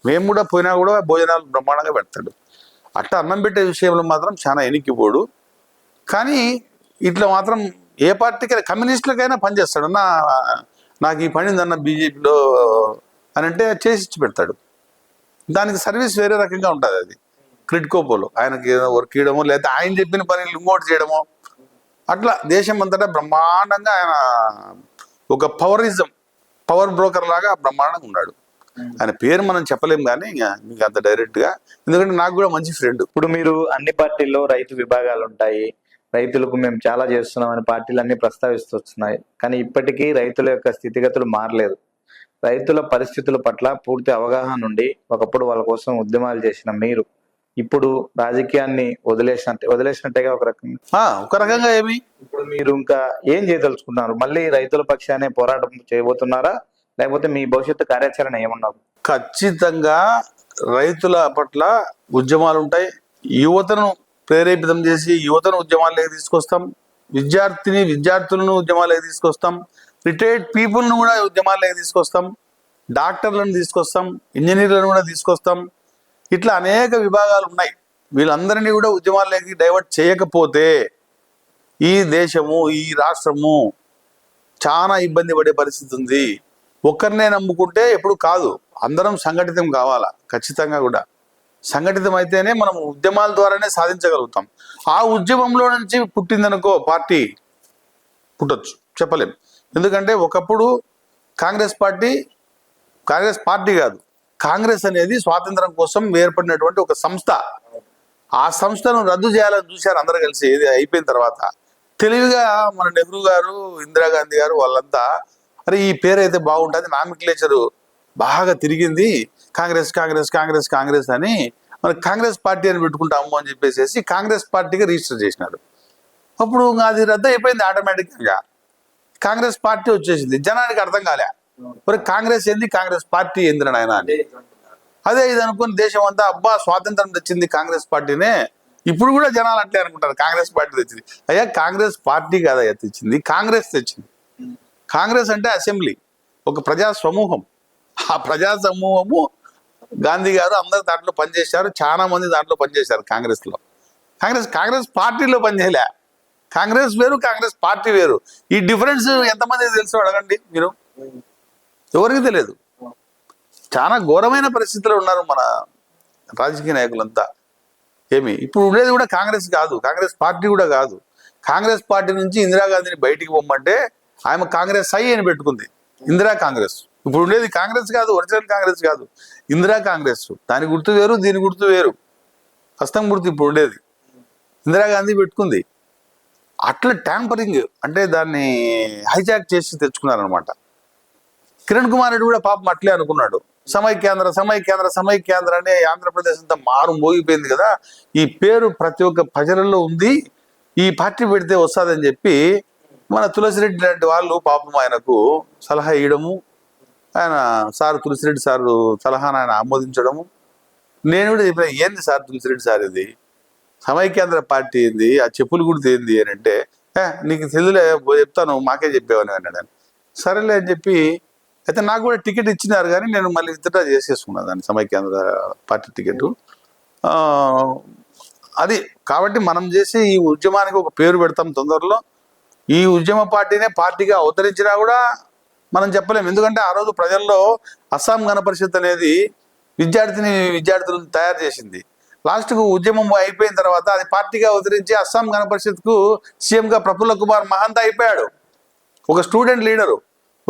మేము కూడా పోయినా కూడా భోజనాలు బ్రహ్మాండంగా పెడతాడు. అట్లా అన్నం పెట్టే విషయంలో మాత్రం చాలా ఎనికిపోడు. కానీ ఇట్లా మాత్రం ఏ పార్టీకి, కమ్యూనిస్టులకైనా పనిచేస్తాడు. నాకు ఈ పని ఉందన్న బీజేపీలో అని అంటే చేసి ఇచ్చి పెడతాడు. దానికి సర్వీస్ వేరే రకంగా ఉంటుంది. అది క్రిడ్కోపోలో ఆయనకి ఏదో వర్క్ ఇవ్వడమో, లేకపోతే ఆయన చెప్పిన పని ఇంకోటి చేయడమో, అట్లా దేశం అంతటా బ్రహ్మాండంగా ఆయన ఒక పవర్ బ్రోకర్ లాగా బ్రహ్మాండంగా ఉన్నాడు. ఆయన పేరు మనం చెప్పలేము కానీ మీకు అంత డైరెక్ట్ గా, ఎందుకంటే నాకు కూడా మంచి ఫ్రెండ్. ఇప్పుడు మీరు అన్ని పార్టీల్లో రైతు విభాగాలు ఉంటాయి, రైతులకు మేము చాలా చేస్తున్నామని పార్టీలు అన్ని ప్రస్తావిస్తున్నాయి. కానీ ఇప్పటికీ రైతుల యొక్క స్థితిగతులు మారలేదు. రైతుల పరిస్థితుల పట్ల పూర్తి అవగాహన నుండి ఒకప్పుడు వాళ్ళ కోసం ఉద్యమాలు చేసిన మీరు ఇప్పుడు రాజకీయాన్ని వదిలేసినట్టేగా ఒక రకంగా ఏమి ఇప్పుడు మీరు ఇంకా ఏం చేయదలుచుకున్నారు? మళ్ళీ రైతుల పక్షానే పోరాటం చేయబోతున్నారా, లేకపోతే మీ భవిష్యత్తు కార్యాచరణ ఏమన్నారు? ఖచ్చితంగా రైతుల పట్ల ఉద్యమాలు ఉంటాయి. యువతను ప్రేరేపితం చేసి యువతను ఉద్యమాల్లోకి తీసుకొస్తాం. విద్యార్థులను ఉద్యమాల్లోకి తీసుకొస్తాం. రిటైర్డ్ పీపుల్ను కూడా ఉద్యమాల్లోకి తీసుకొస్తాం. డాక్టర్లను తీసుకొస్తాం, ఇంజనీర్లను కూడా తీసుకొస్తాం. ఇట్లా అనేక విభాగాలు ఉన్నాయి. వీళ్ళందరినీ కూడా ఉద్యమాల్లోకి డైవర్ట్ చేయకపోతే ఈ దేశము, ఈ రాష్ట్రము చాలా ఇబ్బంది పడే పరిస్థితి ఉంది. ఒక్కరినే నమ్ముకుంటే ఎప్పుడు కాదు, అందరం సంఘటితం కావాలా. ఖచ్చితంగా కూడా సంఘటితం అయితేనే మనం ఉద్యమాల ద్వారానే సాధించగలుగుతాం. ఆ ఉద్యమంలో నుంచి పుట్టిందనుకో పార్టీ పుట్టొచ్చు, చెప్పలేం. ఎందుకంటే ఒకప్పుడు కాంగ్రెస్ పార్టీ కాదు, కాంగ్రెస్ అనేది స్వాతంత్రం కోసం ఏర్పడినటువంటి ఒక సంస్థ. ఆ సంస్థను రద్దు చేయాలని చూశారు అందరూ కలిసి. ఇది అయిపోయిన తర్వాత తెలివిగా మన నెహ్రూ గారు, ఇందిరాగాంధీ గారు వాళ్ళంతా, అరే ఈ పేరు అయితే బాగుంటుంది, నామిక్లేచరు బాగా తిరిగింది, కాంగ్రెస్ కాంగ్రెస్ కాంగ్రెస్ కాంగ్రెస్ అని మనకి కాంగ్రెస్ పార్టీ అని పెట్టుకుంటాము అని చెప్పేసి కాంగ్రెస్ పార్టీగా రిజిస్టర్ చేసినారు. అప్పుడు అది రద్దు అయిపోయింది ఆటోమేటిక్గా. కాంగ్రెస్ పార్టీ వచ్చేసింది. జనానికి అర్థం కాలే, మరి కాంగ్రెస్ ఏంది, కాంగ్రెస్ పార్టీ ఏంది నాయన అని. అదే ఇది అనుకుని దేశం అంతా అబ్బా స్వాతంత్రం తెచ్చింది కాంగ్రెస్ పార్టీనే. ఇప్పుడు కూడా జనాలు అట్లే అనుకుంటారు, కాంగ్రెస్ పార్టీ తెచ్చింది. అయ్యా కాంగ్రెస్ పార్టీ కాదయ్యా తెచ్చింది, కాంగ్రెస్ తెచ్చింది. కాంగ్రెస్ అంటే అసెంబ్లీ, ఒక ప్రజా సమూహం. ఆ ప్రజా సమూహము గాంధీ గారు అందరు దాంట్లో పనిచేశారు, చాలా మంది దాంట్లో పనిచేశారు కాంగ్రెస్లో. కాంగ్రెస్ పార్టీలో పనిచేయలే. కాంగ్రెస్ వేరు, కాంగ్రెస్ పార్టీ వేరు. ఈ డిఫరెన్స్ ఎంతమంది తెలుసు అడగండి మీరు, ఎవరికి తెలియదు. చాలా ఘోరమైన పరిస్థితిలో ఉన్నారు మన రాజకీయ నాయకులంతా. ఇప్పుడు ఉండేది కూడా కాంగ్రెస్ కాదు, కాంగ్రెస్ పార్టీ కూడా కాదు. కాంగ్రెస్ పార్టీ నుంచి ఇందిరాగాంధీని బయటికి పొమ్మంటే ఆమె కాంగ్రెస్ అని పెట్టుకుంది, ఇందిరా కాంగ్రెస్. ఇప్పుడు ఉండేది కాంగ్రెస్ కాదు, ఒరిజినల్ కాంగ్రెస్ కాదు, ఇందిరా కాంగ్రెస్. దాని గుర్తు వేరు, దీని గుర్తు వేరు. హస్తం గుర్తు ఇప్పుడు ఉండేది, ఇందిరాగాంధీ పెట్టుకుంది. అట్లా ట్యాంపరింగ్ అంటే దాన్ని హైజాక్ చేసి తెచ్చుకున్నారనమాట. కిరణ్ కుమార్ రెడ్డి కూడా పాపం అట్లే అనుకున్నాడు. సమైక్యాంధ్ర సమైక్యాంధ్ర సమైక్యాంధ్ర అనే ఆంధ్రప్రదేశ్ అంతా మారు మోగిపోయింది కదా, ఈ పేరు ప్రతి ఒక్క ప్రజలలో ఉంది, ఈ పార్టీ పెడితే వస్తుందని చెప్పి మన తులసిరెడ్డి లాంటి వాళ్ళు పాపం ఆయనకు సలహా ఇవ్వడము, ఆయన సార్ తులసిరెడ్డి సార్ సలహాను ఆయన ఆమోదించడము. నేను కూడా చెప్పిన, ఏంది సార్ తులసిరెడ్డి సార్ ఇది సమైక్యాంధ్ర పార్టీ ఏంది, ఆ చెప్పులు గుర్తు ఏంది అని అంటే, నీకు తెలుగులే చెప్తాను, మాకే చెప్పేవని అన్నాడు ఆయన. సరేలే అని చెప్పి, అయితే నాకు కూడా టికెట్ ఇచ్చినారు కానీ నేను మళ్ళీ విత్డ్రా చేసేసుకున్నాను దాన్ని, సమైక్యాంధ్ర పార్టీ టికెట్. అది కాబట్టి మనం చేసే ఈ ఉద్యమానికి ఒక పేరు పెడతాం తొందరలో. ఈ ఉద్యమ పార్టీనే పార్టీగా అవతరించినా కూడా మనం చెప్పలేము. ఎందుకంటే ఆ రోజు ప్రజల్లో అస్సాం గణ పరిషత్ అనేది విద్యార్థులను తయారు చేసింది. లాస్ట్కు ఉద్యమం అయిపోయిన తర్వాత అది పార్టీగా అవతరించి అస్సాం గణ పరిషత్కు సీఎంగా ప్రఫుల్ల కుమార్ మహంతా అయిపోయాడు. ఒక స్టూడెంట్ లీడరు,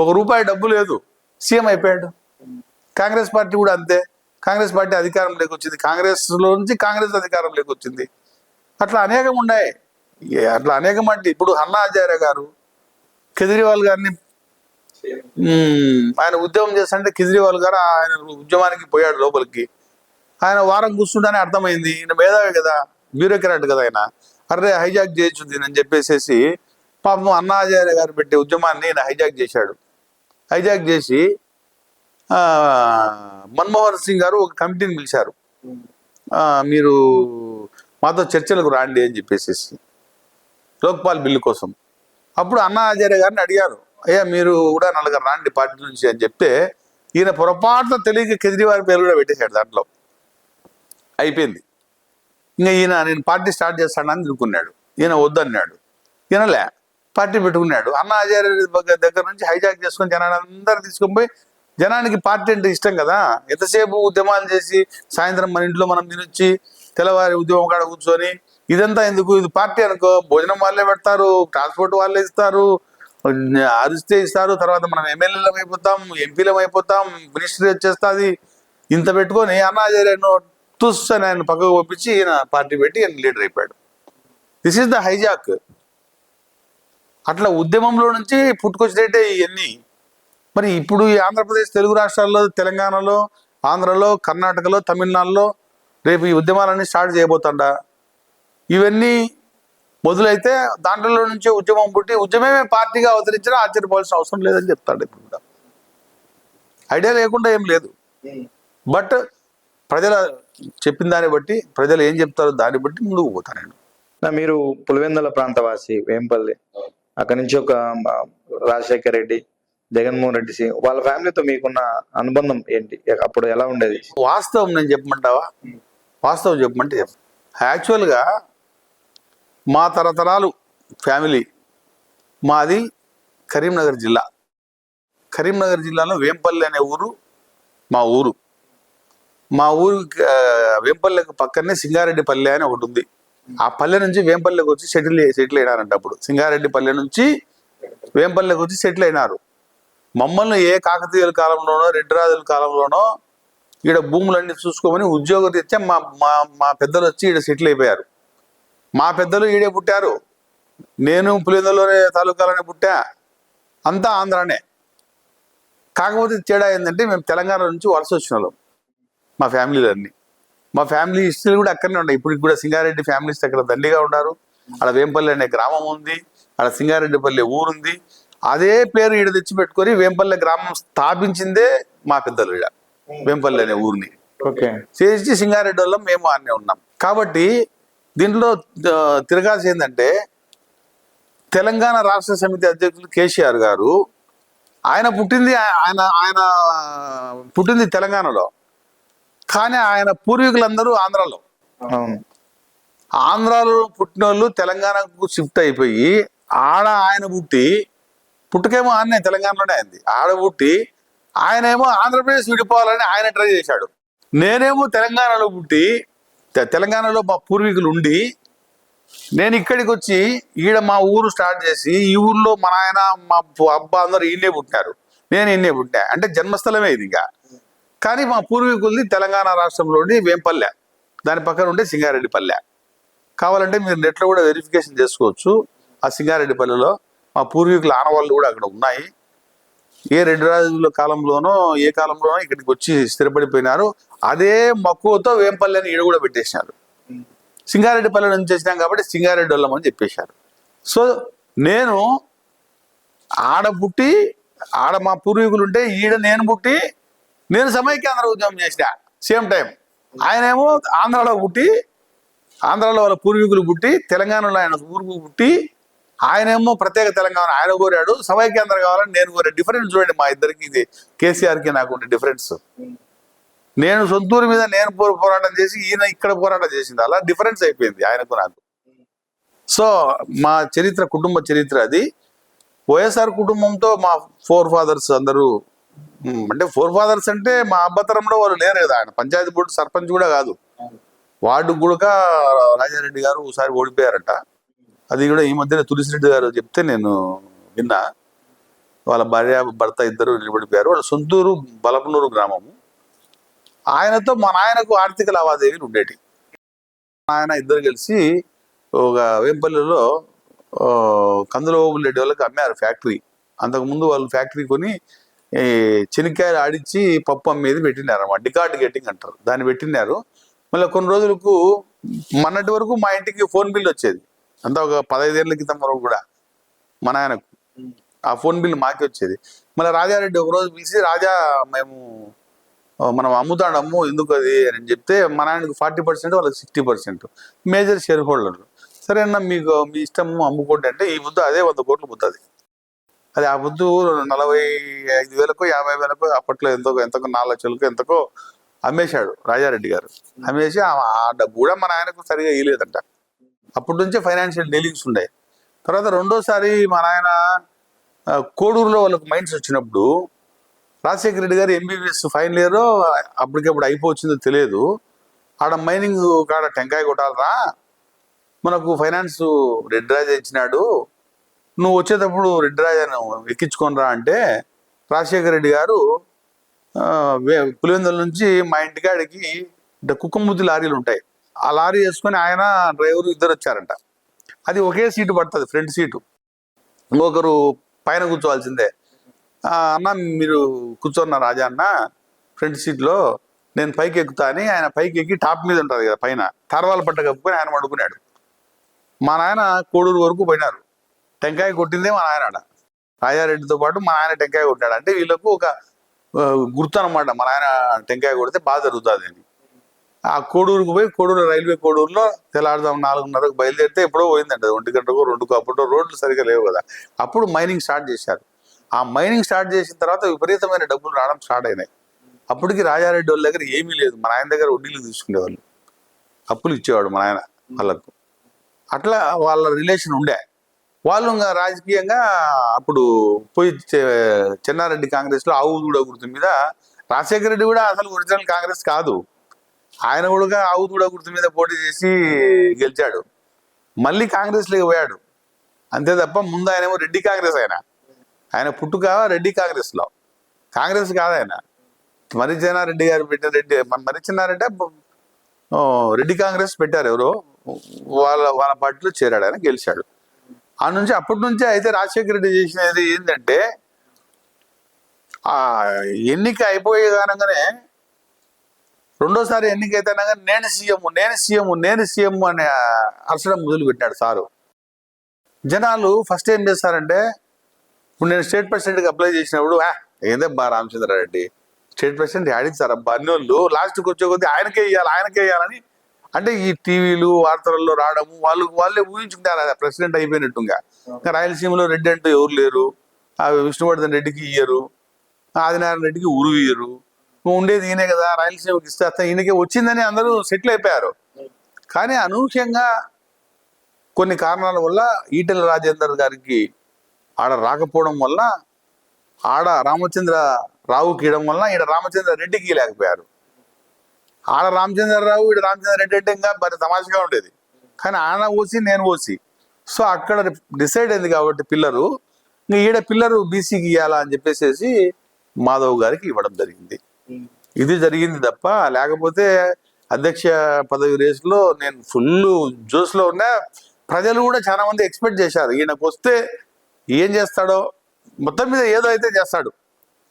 ₹1 డబ్బు లేదు, సీఎం అయిపోయాడు. కాంగ్రెస్ పార్టీ కూడా అంతే, కాంగ్రెస్ పార్టీ అధికారంలోకి వచ్చింది, కాంగ్రెస్లో నుంచి కాంగ్రెస్ అధికారంలోకి వచ్చింది. అట్లా అనేకం ఉన్నాయి, అట్లా అనేకం. అంటే ఇప్పుడు అన్నా హజారే గారు కేజ్రీవాల్ గారిని ఆయన ఉద్యమం చేస్తుంటే కేజ్రీవాల్ గారు ఆయన ఉద్యమానికి పోయాడు లోపలికి. ఆయన వారం కూర్చుంటానే అర్థమైంది ఈయన మేధావి కదా, బ్యూరోక్రాట్ కదా ఆయన, అర్రే హైజాక్ చేయొచ్చు దీని చెప్పేసేసి పాపం అన్నా హజారే గారు పెట్టే ఉద్యమాన్ని ఈయన హైజాక్ చేశాడు. హైజాక్ చేసి మన్మోహన్ సింగ్ గారు ఒక కమిటీని పిలిచారు, మీరు మాతో చర్చలకు రాండి అని చెప్పేసేసి లోక్పాల్ బిల్లు కోసం. అప్పుడు అన్నా హజారే గారిని అడిగారు, అయ్యా మీరు కూడా నలుగురు రాండి పార్టీ నుంచి అని చెప్తే ఈయన పొరపాటున తెలియక కేజ్రీవాల్ పేరు కూడా పెట్టేశాడు దాంట్లో. అయిపోయింది. ఇంకా ఈయన నేను పార్టీ స్టార్ట్ చేస్తానని తిరుక్కున్నాడు, ఈయన వద్దన్నాడు, ఈయనలే పార్టీ పెట్టుకున్నాడు. అన్నా హజారే దగ్గర నుంచి హైజాక్ చేసుకొని జనాన్ని అందరూ తీసుకొని పోయి, జనానికి పార్టీ అంటే ఇష్టం కదా, ఎంతసేపు ఉద్యమాలు చేసి సాయంత్రం మన ఇంట్లో మనం తినొచ్చి తెల్లవారి ఉద్యమం కాడ కూర్చొని ఇదంతా ఎందుకు, ఇది పార్టీ అనుకో, భోజనం వాళ్ళే పెడతారు, ట్రాన్స్పోర్ట్ వాళ్ళే ఇస్తారు, అరిస్తే ఇస్తారు, తర్వాత మనం ఎమ్మెల్యేలం అయిపోతాం, ఎంపీలం అయిపోతాం, మినిస్ట్రీ వచ్చేస్తుంది, ఇంత పెట్టుకొని అన్నా హజారేను తుస్ అని ఆయన పక్కకు పంపించి ఈయన పార్టీ పెట్టి ఈయన లీడర్ అయిపోయాడు. This is the hijack. అట్లా ఉద్యమంలో నుంచి పుట్టుకొచ్చినట్టే ఇవన్నీ. మరి ఇప్పుడు ఈ ఆంధ్రప్రదేశ్ తెలుగు రాష్ట్రాల్లో, తెలంగాణలో, ఆంధ్రలో, కర్ణాటకలో, తమిళనాడులో రేపు ఈ ఉద్యమాలన్నీ స్టార్ట్ చేయబోతుండా. ఇవన్నీ మొదలైతే దాంట్లో నుంచే ఉద్యమం పుట్టి ఉద్యమమే పార్టీగా అవతరించినా ఆశ్చర్యపోవాల్సిన అవసరం లేదని చెప్తాడు. ఇప్పుడు కూడా ఐడియా లేకుండా ఏం లేదు, బట్ ప్రజల చెప్పిన దాన్ని బట్టి, ప్రజలు ఏం చెప్తారో దాన్ని బట్టి ముందుకు పోతాను నేను. మీరు పులివెందుల ప్రాంతవాసి, వేంపల్లి, అక్కడి నుంచి ఒక రాజశేఖర్ రెడ్డి, జగన్మోహన్ రెడ్డి వాళ్ళ ఫ్యామిలీతో మీకున్న అనుబంధం ఏంటి, అప్పుడు ఎలా ఉండేది? వాస్తవం నేను చెప్పమంటావా? వాస్తవం చెప్పమంటే యాక్చువల్గా మా తరతరాలు ఫ్యామిలీ మాది కరీంనగర్ జిల్లా. కరీంనగర్ జిల్లాలో వేంపల్లి అనే ఊరు మా ఊరు. మా ఊరు వేంపల్లెకి పక్కనే సింగారెడ్డిపల్లె అని ఒకటి ఉంది. ఆ పల్లె నుంచి వేంపల్లెకి వచ్చి సెటిల్ అయినారంట. అప్పుడు సింగారెడ్డిపల్లె నుంచి వేంపల్లెకి వచ్చి సెటిల్ అయినారు. మమ్మల్ని ఏ కాకతీయుల కాలంలోనో, రెడ్డిరాజుల కాలంలోనో ఈడ భూములన్నీ చూసుకోమని ఉద్యోగం తెచ్చా మా పెద్దలు వచ్చి ఈడ సెటిల్ అయిపోయారు. మా పెద్దలు ఈడే పుట్టారు, నేను పులివెందులలోనే తాలూకాలోనే పుట్టా, అంతా ఆంధ్రానే. కాకపోతే తేడా ఏంటంటే మేము తెలంగాణ నుంచి వలస వచ్చిన వాళ్ళం, మా ఫ్యామిలీలన్నీ. మా ఫ్యామిలీ హిస్టరీలు కూడా అక్కడనే ఉన్నాయి. ఇప్పుడు కూడా సింగారెడ్డి ఫ్యామిలీస్ అక్కడ దండిగా ఉన్నారు. అక్కడ వేంపల్లి అనే గ్రామం ఉంది, అక్కడ సింగారెడ్డిపల్లి ఊరుంది. అదే పేరు ఈడ తెచ్చి పెట్టుకొని వేంపల్లి గ్రామం స్థాపించిందే మా పెద్దలు. ఈడ వేంపల్లి అనే ఊరిని చేసి సింగారెడ్డి వాళ్ళం మేము ఆనే ఉన్నాం. కాబట్టి దీంట్లో తిరగాల్సి ఏంటంటే, తెలంగాణ రాష్ట్ర సమితి అధ్యక్షులు కేసీఆర్ గారు ఆయన పుట్టింది తెలంగాణలో, కానీ ఆయన పూర్వీకులందరూ ఆంధ్రాలో. ఆంధ్రాలో పుట్టిన వాళ్ళు తెలంగాణకు షిఫ్ట్ అయిపోయి ఆడ ఆయన పుట్టుకేమో ఆడనే తెలంగాణలోనే అయింది. ఆడ పుట్టి ఆయనేమో ఆంధ్రప్రదేశ్ విడిపోవాలని ఆయన ట్రై చేశాడు. నేనేమో తెలంగాణలో పుట్టి తెలంగాణలో మా పూర్వీకులు ఉండి నేను ఇక్కడికి వచ్చి ఈడ మా ఊరు స్టార్ట్ చేసి, ఈ ఊర్లో మా నాయన మా అబ్బా అందరూ ఈయనే పుట్టినారు. నేను ఇన్నే పుట్టా అంటే జన్మస్థలమే ఇది ఇంకా. కానీ మా పూర్వీకులది తెలంగాణ రాష్ట్రంలోని వేంపల్లె, దాని పక్కన ఉండే సింగారెడ్డిపల్లె. కావాలంటే మీరు నెట్లో కూడా వెరిఫికేషన్ చేసుకోవచ్చు. ఆ సింగారెడ్డిపల్లెలో మా పూర్వీకుల ఆనవాళ్ళు కూడా అక్కడ ఉన్నాయి. ఏ రెడ్డి రాజుల కాలంలోనో ఏ కాలంలోనో ఇక్కడికి వచ్చి స్థిరపడిపోయినారు. అదే మక్కువతో వేంపల్లెని ఈడ కూడా పెట్టేసినారు. సింగారెడ్డిపల్లె నుంచి వచ్చినాం కాబట్టి సింగారెడ్డి వాళ్ళం అని చెప్పేశారు. సో నేను ఆడ పుట్టి ఆడ మా పూర్వీకులు ఉంటే ఈడ నేను పుట్టి నేను సమైక్యాంధ్ర ఉద్యమం చేసిన సేమ్ టైం. ఆయనేమో ఆంధ్రాలో పుట్టి ఆంధ్రాలో వాళ్ళ పూర్వీకులు పుట్టి తెలంగాణలో ఆయన ఊరుకు పుట్టి ఆయనేమో ప్రత్యేక తెలంగాణ ఆయన కోరాడు, సమైక్యాంధ్ర కావాలని నేను కోరా. డిఫరెన్స్ చూడండి మా ఇద్దరికి, ఇది కేసీఆర్కి నాకు ఉండే డిఫరెన్స్. నేను సొంతూరు మీద నేను పోరాటం చేసి ఈయన ఇక్కడ పోరాటం చేసింది, అలా డిఫరెన్స్ అయిపోయింది ఆయనకు నాకు. సో మా చరిత్ర, కుటుంబ చరిత్ర అది. వైఎస్ఆర్ కుటుంబంతో మా ఫోర్ ఫాదర్స్ అందరూ, అంటే ఫోర్ ఫాదర్స్ అంటే మా అబ్బతరంలో వాళ్ళు లేరు కదా. ఆయన పంచాయతీ బోర్డు సర్పంచ్ కూడా కాదు, వార్డు కూడా రాజారెడ్డి గారు ఒకసారి ఓడిపోయారట. అది కూడా ఈ మధ్యన తులసిరెడ్డి గారు చెప్తే నేను విన్నా. వాళ్ళ భార్య భర్త ఇద్దరు నిలబడిపోయారు. వాళ్ళ సొంతూరు బలపనూరు గ్రామము. ఆయనతో మా నాయనకు ఆర్థిక లావాదేవీలు ఉండేటి. ఆయన ఇద్దరు కలిసి ఒక వేంపల్లిలో కందులబాబు రెడ్డి వాళ్ళకి అమ్మారు ఫ్యాక్టరీ. అంతకుముందు వాళ్ళు ఫ్యాక్టరీ కొని చెనిక్కాయలు ఆడించి పప్పు అమ్మేది పెట్టినారు అన్నమాట. డికార్డ్ గెట్టింగ్ అంటారు, దాన్ని పెట్టినారు. మళ్ళీ కొన్ని రోజులకు మొన్నటి వరకు మా ఇంటికి ఫోన్ బిల్ వచ్చేది. అంతా ఒక 15 ఏళ్ల క్రితం వరకు కూడా మా నాయనకు ఆ ఫోన్ బిల్ మాకే వచ్చేది. మళ్ళీ రాజారెడ్డి ఒకరోజు పిలిచి, రాజా మనం అమ్ముతాడమ్ము ఎందుకు అది అని చెప్తే, మా నాయనకు 40%, వాళ్ళకి 60%, మేజర్ షేర్ హోల్డర్లు. సరే అన్న మీకు మీ ఇష్టము అమ్ముకోండి అంటే, ఈ ముద్దు అదే 100 కోట్లు పోతుంది. అది ఆ ముద్దు 45,000కో 50,000కో అప్పట్లో ఎంతకో 4 లక్షలకో ఎంతకో అమ్మేశాడు రాజారెడ్డి గారు. అమ్మేసి ఆ డబ్బు కూడా మన ఆయనకు సరిగా ఇవ్వలేదంట. అప్పటి నుంచే ఫైనాన్షియల్ డీలింగ్స్ ఉన్నాయి. తర్వాత రెండోసారి మా నాయన కోడూరులో వాళ్ళకు మైండ్స్ వచ్చినప్పుడు, రాజశేఖర రెడ్డి గారు MBBS ఫైనల్ ఇయర్ అప్పటికప్పుడు అయిపోవచ్చిందో తెలియదు, ఆడ మైనింగ్ కాడ టెంకాయ కొట్టాలరా, మనకు ఫైనాన్స్ రెడ్డి రాజా ఇచ్చినాడు, నువ్వు వచ్చేటప్పుడు రెడ్డి రాజాను ఎక్కించుకోనరా అంటే, రాజశేఖర రెడ్డి గారు పులివెందుల నుంచి మా ఇంటికాడికి కుక్కముద్ది లారీలు ఉంటాయి, ఆ లారీ వేసుకొని ఆయన డ్రైవరు ఇద్దరు వచ్చారంట. అది ఒకే సీటు పడుతుంది, ఫ్రంట్ సీటు. ఇంకొకరు పైన కూర్చోవాల్సిందే. అన్న మీరు కూర్చోన్న రాజా అన్న ఫ్రంట్ సీట్లో, నేను పైకి ఎక్కుతా అని ఆయన పైకి ఎక్కి టాప్ మీద ఉంటుంది కదా పైన, తర్వాల పట్ట కప్పుకొని ఆయన పడుకున్నాడు. మా నాయన కోడూరు వరకు పోయినారు. టెంకాయ కొట్టిందే మా నాయన ఆడ. రాజారెడ్డితో పాటు మా నాయన టెంకాయ కొట్టాడు. అంటే వీళ్ళకు ఒక గుర్తు అనమాట, మా నాయన టెంకాయ కొడితే బాగా జరుగుతుంది అని. ఆ కోడూరుకు పోయి, కోడూరు రైల్వే కోడూరులో తెల్లారుదాం 4:30కు బయలుదేరితే ఎప్పుడో పోయిందంట, 1 గంటకో 2కో. అప్పుడు రోడ్లు సరిగా లేవు కదా. అప్పుడు మైనింగ్ స్టార్ట్ చేశారు. ఆ మైనింగ్ స్టార్ట్ చేసిన తర్వాత విపరీతమైన డబ్బులు రావడం స్టార్ట్ అయినాయి. అప్పటికి రాజారెడ్డి వాళ్ళ దగ్గర ఏమీ లేదు. మా నాయన దగ్గర వడ్డీలు తీసుకునేవాళ్ళు, అప్పులు ఇచ్చేవాడు మా నాయన వాళ్ళకు. అట్లా వాళ్ళ రిలేషన్ ఉండే. వాళ్ళు ఇంకా రాజకీయంగా అప్పుడు పోయి చెన్నారెడ్డి కాంగ్రెస్లో ఆవు దూడ గుర్తు మీద, రాజశేఖర రెడ్డి కూడా అసలు ఒరిజినల్ కాంగ్రెస్ కాదు, ఆయన కూడా ఆవు దూడ గుర్తు మీద పోటీ చేసి గెలిచాడు. మళ్ళీ కాంగ్రెస్లోకి పోయాడు అంతే తప్ప, ముందు ఆయనేమో రెడ్డి కాంగ్రెస్. ఆయన పుట్టుక రెడ్డి కాంగ్రెస్లో, కాంగ్రెస్ కాదు ఆయన. మర్రిచెన్నారెడ్డి గారు పెట్టిన రెడ్డి, మర్రిచెన్నారెడ్డి రెడ్డి కాంగ్రెస్ పెట్టారు ఎవరో, వాళ్ళ పార్టీలో చేరాడు, ఆయన గెలిచాడు. ఆ నుంచి అప్పటి నుంచే. అయితే రాజశేఖర రెడ్డి చేసినది ఏంటంటే, ఆ ఎన్నిక అయిపోయే కారణంగానే రెండోసారి ఎన్నిక అయితే నేను సీఎం అని అరచడం మొదలు పెట్టాడు సారు. జనాలు ఫస్ట్ ఏం చేస్తారంటే, ఇప్పుడు నేను స్టేట్ ప్రెసిడెంట్కి అప్లై చేసినప్పుడు, ఏందబ్బా రామచంద్రారెడ్డి స్టేట్ ప్రెసిడెంట్ ఆడిస్తారబ్బా అన్ని వాళ్ళు, లాస్ట్కి వచ్చే కొద్దీ ఆయనకే ఇవ్వాలని, అంటే ఈ టీవీలు వార్తలలో రావడము, వాళ్ళే ఊహించుకుంటారు అది ప్రెసిడెంట్ అయిపోయినట్టుగా. ఇంకా రాయలసీమలో రెడ్డి అంటూ ఎవరు లేరు, విష్ణువర్ధన్ రెడ్డికి ఇయ్యరు, ఆదినారాయణ రెడ్డికి ఉరువు ఇయ్యరు, ఉండేది ఈయనే కదా, రాయలసీమకి ఇస్తే ఈయనకే వచ్చిందని అందరూ సెటిల్ అయిపోయారు. కానీ అనూహ్యంగా కొన్ని కారణాల వల్ల ఈటెల రాజేందర్ గారికి ఆడ రాకపోవడం వల్ల, ఆడ రామచంద్ర రావుకి ఇవ్వడం వల్ల ఈడ రామచంద్ర రెడ్డికి లేకపోయారు. ఆడ రామచంద్రరావు, ఈడ రామచంద్ర రెడ్డి అంటే ఇంకా మరి తమాషగా ఉండేది. కానీ ఆయన ఓసి, నేను ఓసి. సో అక్కడ డిసైడ్ అయింది కాబట్టి పిల్లలు, ఇంకా ఈడ పిల్లలు బీసీకి ఇవ్వాలా అని చెప్పేసి మాధవ్ గారికి ఇవ్వడం జరిగింది. ఇది జరిగింది తప్ప లేకపోతే అధ్యక్ష పదవి రేసులో నేను ఫుల్ జోష్లో ఉన్నా. ప్రజలు కూడా చాలా మంది ఎక్స్పెక్ట్ చేశారు ఈయనకు వస్తే ఏం చేస్తాడో, మొత్తం మీద ఏదో అయితే చేస్తాడు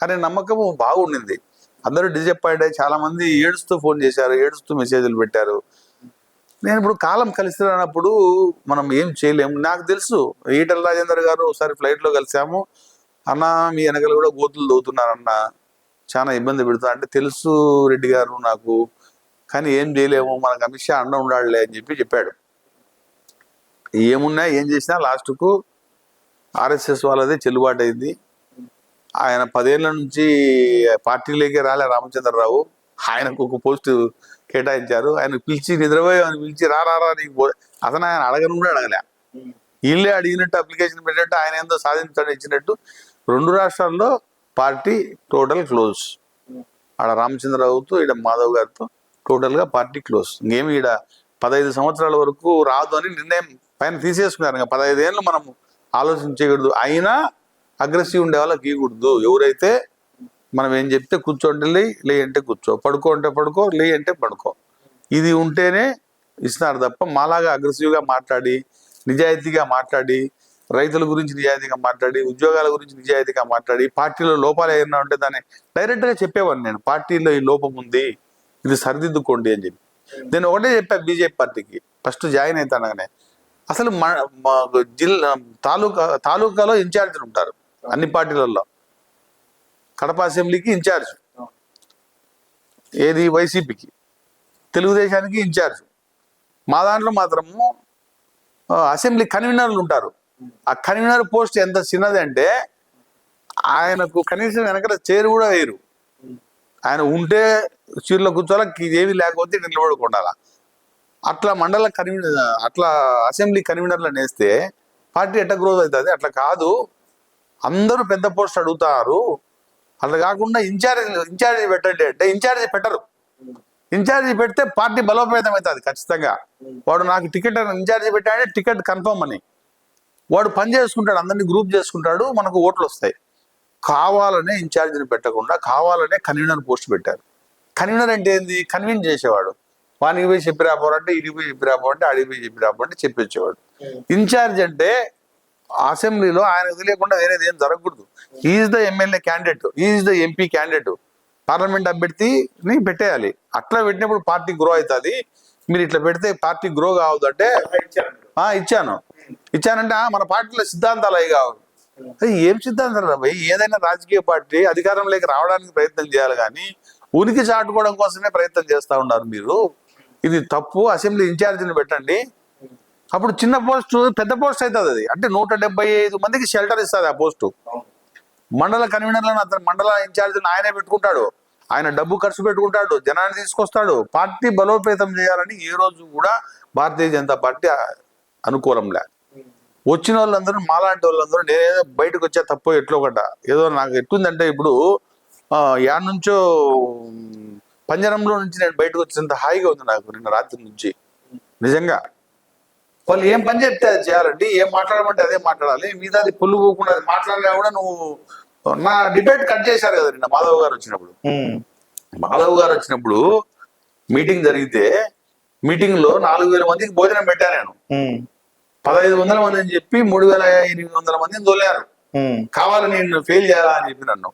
అనే నమ్మకం బాగుండింది. అందరూ డిసప్పాయింట్ అయ్యి చాలా మంది ఏడుస్తూ ఫోన్ చేశారు, ఏడుస్తూ మెసేజ్లు పెట్టారు. నేను ఇప్పుడు కాలం కలిసినప్పుడు మనం ఏం చేయలేము. నాకు తెలుసు ఈటల రాజేందర్ గారు ఒకసారి ఫ్లైట్లో కలిసాము, అన్న మీ వెనకలు కూడా గోతులు దోతున్నారన్న, చాలా ఇబ్బంది పెడుతున్నా అంటే తెలుసు రెడ్డి గారు నాకు, కానీ ఏం చేయలేము, మనకు అమిత్ షా అండ ఉండాలే అని చెప్పాడు. ఏమున్నా ఏం చేసినా లాస్ట్కు ఆర్ఎస్ఎస్ వాళ్ళదే చెల్లుబాటు అయింది. ఆయన 10 ఏళ్ల నుంచి పార్టీలోకి రాలే రామచంద్రరావు, ఆయనకు ఒక పోస్టు కేటాయించారు. ఆయన పిలిచి నిద్రపోయి ఆయన పిలిచి రారా నీకు అతను ఆయన అడగను కూడా అడగలే, వీళ్ళే అడిగినట్టు అప్లికేషన్ పెట్టినట్టు ఆయన ఏందో సాధించాడు ఇచ్చినట్టు 2 రాష్ట్రాల్లో పార్టీ టోటల్ క్లోజ్. ఆడ రామచంద్రరావుతో ఈడ మాధవ్ గారితో టోటల్గా పార్టీ క్లోజ్. ఇంకేమి ఈడ 15 సంవత్సరాల వరకు రాదు అని నిర్ణయం పైన తీసేసుకున్నారు. ఇంకా 15 ఏళ్ళు మనం ఆలోచించకూడదు. అయినా అగ్రెసివ్ ఉండే వాళ్ళకి ఇవ్వకూడదు. ఎవరైతే మనం ఏం చెప్తే కూర్చోండి, లే అంటే కూర్చో, పడుకో అంటే పడుకో, లే అంటే పడుకో, ఇది ఉంటేనే ఇస్తున్నారు తప్ప మాలాగా అగ్రెసివ్గా మాట్లాడి, నిజాయితీగా మాట్లాడి, రైతుల గురించి నిజాయితీగా మాట్లాడి, ఉద్యోగాల గురించి నిజాయితీగా మాట్లాడి, పార్టీలో లోపాలు ఏమైనా ఉంటే దాన్ని డైరెక్ట్గా చెప్పేవాడిని నేను. పార్టీలో ఈ లోపం ఉంది, ఇది సరిదిద్దుకోండి అని చెప్పి. నేను ఒకటే చెప్పాను బీజేపీ పార్టీకి ఫస్ట్ జాయిన్ అవుతానగానే, అసలు జిల్లా తాలూకాలో ఇన్ఛార్జీలు ఉంటారు అన్ని పార్టీలలో. కడప అసెంబ్లీకి ఇన్ఛార్జ్, ఏది వైసీపీకి, తెలుగుదేశానికి ఇన్ఛార్జ్. మా దాంట్లో మాత్రము అసెంబ్లీ కన్వీనర్లు ఉంటారు. ఆ కన్వీనర్ పోస్ట్ ఎంత చిన్నది అంటే ఆయనకు కనీసం వెనకాల చైర్ కూడా వేయరు. ఆయన ఉంటే చీరలో కూర్చోాలా, ఏమీ లేకపోతే నిలబడుకుండాలా. అట్లా మండల కన్వీనర్, అట్లా అసెంబ్లీ కన్వీనర్లను వేస్తే పార్టీ ఎట్లా గ్రోత్ అవుతుంది? అట్లా కాదు, అందరూ పెద్ద పోస్ట్ అడుగుతారు. అట్లా కాకుండా ఇన్ఛార్జి పెట్టండి అంటే ఇన్ఛార్జి పెట్టరు. ఇన్ఛార్జి పెడితే పార్టీ బలోపేతం అవుతుంది ఖచ్చితంగా. వాడు నాకు టికెట్ ఇన్ఛార్జి పెట్టాడే టికెట్ కన్ఫర్మ్ అని వాడు పని చేసుకుంటాడు, అందరినీ గ్రూప్ చేసుకుంటాడు, మనకు ఓట్లు వస్తాయి. కావాలనే ఇన్ఛార్జిని పెట్టకుండా కావాలనే కన్వీనర్ పోస్ట్ పెట్టారు. కన్వీనర్ అంటే ఏంది? కన్వీన్ చేసేవాడు. వానికి పోయి చెప్పి రాపోరంటే, ఇడికి పోయి చెప్పి రాపోరంటే, అడిగి పోయి చెప్పి రాపోరంటే చెప్పొచ్చేవాడు. ఇన్ఛార్జ్ అంటే అసెంబ్లీలో ఆయనకు తెలియకుండా వేరేది ఏం జరగకూడదు. Is the MLA candidate, is the MP candidate, parliament అభ్యర్థిని పెట్టేయాలి. అట్లా పెట్టినప్పుడు పార్టీ గ్రో అవుతుంది. మీరు ఇట్లా పెడితే పార్టీ గ్రో కావద్దు అంటే ఇచ్చానంటే మన పార్టీలో సిద్ధాంతాలు అవి కావు. ఏం సిద్ధాంతాలు భయ్? ఏదైనా రాజకీయ పార్టీ అధికారంలోకి రావడానికి ప్రయత్నం చేయాలి, కానీ ఉనికి చాటుకోవడం కోసమే ప్రయత్నం చేస్తూ ఉన్నారు మీరు. ఇది తప్పు. అసెంబ్లీ ఇన్ఛార్జిని పెట్టండి, అప్పుడు చిన్న పోస్టు పెద్ద పోస్ట్ అవుతుంది. అది అంటే 175 మందికి షెల్టర్ ఇస్తుంది ఆ పోస్టు. మండల కన్వీనర్లను అతను మండల ఇన్ఛార్జిని ఆయనే పెట్టుకుంటాడు, ఆయన డబ్బు ఖర్చు పెట్టుకుంటాడు, జనాన్ని తీసుకొస్తాడు. పార్టీ బలోపేతం చేయాలని ఏ రోజు కూడా భారతీయ జనతా పార్టీ అనుకూలంలే. వచ్చిన వాళ్ళందరూ మాలాంటి వాళ్ళందరూ నేనేదో బయటకు వచ్చా తప్పో ఎట్లో ఒకట ఏదో నాకు ఎట్లుందంటే, ఇప్పుడు యాడ్ నుంచో పంజరంలో నుంచి నేను బయటకు వచ్చినంత హాయిగా ఉంది నాకు నిన్న రాత్రి నుంచి. నిజంగా వాళ్ళు ఏం పని చెప్తే అది చేయాలండి, ఏం మాట్లాడమంటే అదే మాట్లాడాలి. మీద అది పుల్లు పోకుండా అది మాట్లాడినా కూడా నువ్వు నా డిబేట్ కట్ చేశారు కదా నిన్న మాధవ్ గారు వచ్చినప్పుడు. మాధవ్ గారు వచ్చినప్పుడు మీటింగ్ జరిగితే మీటింగ్ లో 4000 మందికి భోజనం పెట్టా నేను. 1500 మంది అని చెప్పి 3800 మందిని తోలారు. కావాలని నేను ఫెయిల్ చేయాలా అని చెప్పి నన్ను,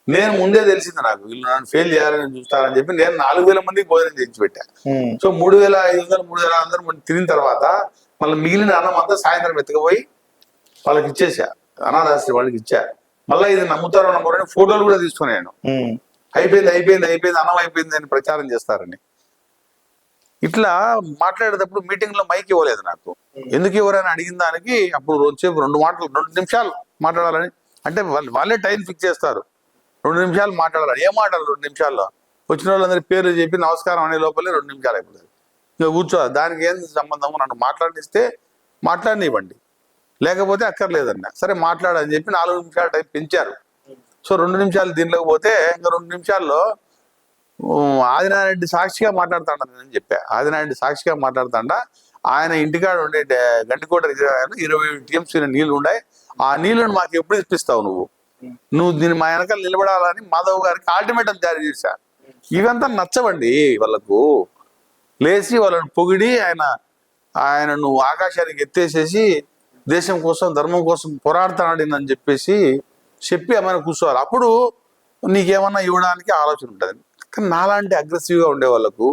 నేను ముందే తెలిసింది నాకు వీళ్ళు నన్ను ఫెయిల్ చేయాలని చూస్తారని చెప్పి నేను 4000 మందికి భోజనం చేయించి పెట్టా. సో 3500 3600 మంది తిరిగిన తర్వాత మళ్ళీ మిగిలిన అన్నం అంతా సాయంత్రం ఎత్తుకుపోయి వాళ్ళకి ఇచ్చేసా, అనాథాశ్రీ వాళ్ళకి ఇచ్చా. మళ్ళీ ఇది నమ్ముతారో నమ్మరని ఫోటోలు కూడా తీసుకున్నాను. అయిపోయింది అన్నం అయిపోయింది అని ప్రచారం చేస్తారని. ఇట్లా మాట్లాడేటప్పుడు మీటింగ్ లో మైక్ ఇవ్వలేదు నాకు. ఎందుకు ఎవరైనా అడిగిన దానికి అప్పుడు వచ్చేపు 2 నిమిషాలు మాట్లాడాలని అంటే వాళ్ళే టైం ఫిక్స్ చేస్తారు. 2 నిమిషాలు మాట్లాడాలి. ఏం మాట్లాడాలి 2 నిమిషాల్లో? వచ్చిన వాళ్ళందరి పేర్లు చెప్పి నమస్కారం అనే లోపలే 2 నిమిషాలు అయిపోతుంది. ఇంకా కూర్చోవాలి. దానికి ఏం సంబంధము? నన్ను మాట్లాడిస్తే మాట్లాడనివ్వండి, లేకపోతే అక్కర్లేదన్న. సరే మాట్లాడని చెప్పి 4 నిమిషాలు టైం పెంచారు. సో 2 నిమిషాలు దీనిలోకి పోతే ఇంకా 2 నిమిషాల్లో ఆదినారాయణ రెడ్డి సాక్షిగా మాట్లాడుతాడని చెప్పా. ఆదినారాయణ రెడ్డి సాక్షిగా మాట్లాడుతాడా, ఆయన ఇంటికాడ ఉండే గండికోట రిజర్వాయర్లో 20 టీఎంసీల నీళ్లు ఉన్నాయి. ఆ నీళ్లను మాకు ఎప్పుడు ఇప్పిస్తావు నువ్వు దీన్ని మా వెనకాల నిలబడాలని మాధవ్ గారికి అల్టిమేటం జారీ చేశా. ఇవంతా నచ్చవండి వాళ్ళకు. లేచి వాళ్ళని పొగిడి ఆయనను ఆకాశానికి ఎత్తేసేసి దేశం కోసం ధర్మం కోసం పోరాడుతాడని చెప్పి ఆమెను కూర్చోవాలి. అప్పుడు నీకేమన్నా ఇవ్వడానికి ఆలోచన ఉంటుంది. కానీ నాలాంటి అగ్రెసివ్గా ఉండే వాళ్ళకు,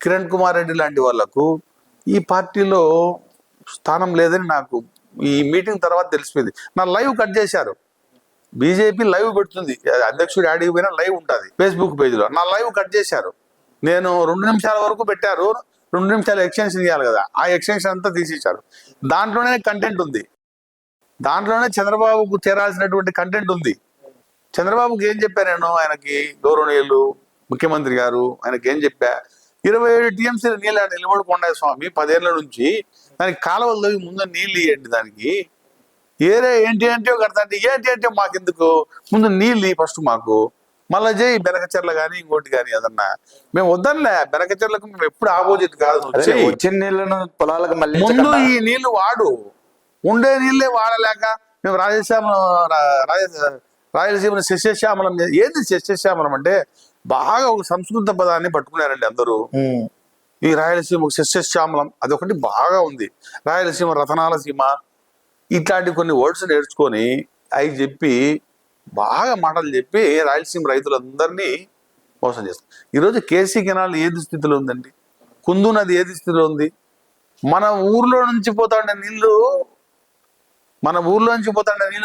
కిరణ్ కుమార్ రెడ్డి లాంటి వాళ్ళకు ఈ పార్టీలో స్థానం లేదని నాకు ఈ మీటింగ్ తర్వాత తెలిసిపోయింది. నా లైవ్ కట్ చేశారు. బీజేపీ లైవ్ పెడుతుంది, అధ్యక్షుడు యాడికి పోయినా లైవ్ ఉంటుంది ఫేస్బుక్ పేజ్లో. నా లైవ్ కట్ చేశారు. నేను 2 నిమిషాల వరకు పెట్టారు. 2 నిమిషాలు ఎక్స్టెన్షన్ ఇవ్వాలి కదా, ఆ ఎక్స్టెన్షన్ అంతా తీసేశారు. దాంట్లోనే కంటెంట్ ఉంది, దాంట్లోనే చంద్రబాబుకు చేరాల్సినటువంటి కంటెంట్ ఉంది. చంద్రబాబుకి ఏం చెప్పా నేను, ఆయనకి గౌరవనీయులు ముఖ్యమంత్రి గారు ఆయనకి ఏం చెప్పా, 27 టీఎంసీల నీళ్ళు నిలబడుకున్నా స్వామి 10 ఏళ్ల నుంచి, దానికి కాలువలు ముందు నీళ్ళు ఇవ్వండి, దానికి ఏంటి అంటే కడతాంటే ఏంటి మాకెందుకు, ముందు నీళ్ళు ఫస్ట్ మాకు, మళ్ళా చేయి బెనకచెర్ల కానీ ఇంకోటి కానీ ఏదన్నా. మేము వద్దనిలే, బెనకచెర్లకు మేము ఎప్పుడు ఆపోజిట్ కాదు. వచ్చిన నీళ్లను పొలాలకు మళ్ళీ ముందు ఈ నీళ్లు వాడు, ఉండే నీళ్ళే వాడలేక మేము రాయలసీమను సస్యశ్యామలం. ఏంది సస్యశ్యామలం అంటే బాగా ఒక సంస్కృత పదాన్ని పట్టుకున్నారండి అందరూ. ఈ రాయలసీమ సస్యశ్యామలం అదొకటి బాగా ఉంది. రాయలసీమ రతనాల సీమ, ఇట్లాంటి కొన్ని వర్డ్స్ నేర్చుకొని అవి చెప్పి బాగా మాటలు చెప్పి రాయలసీమ రైతులందరినీ మోసం చేస్తారు. ఈరోజు కేసీ కెనాల్ ఏది స్థితిలో ఉందండి, కుందు నది ఏది స్థితిలో ఉంది, మన ఊర్లో నుంచి పోతాండే నీళ్లు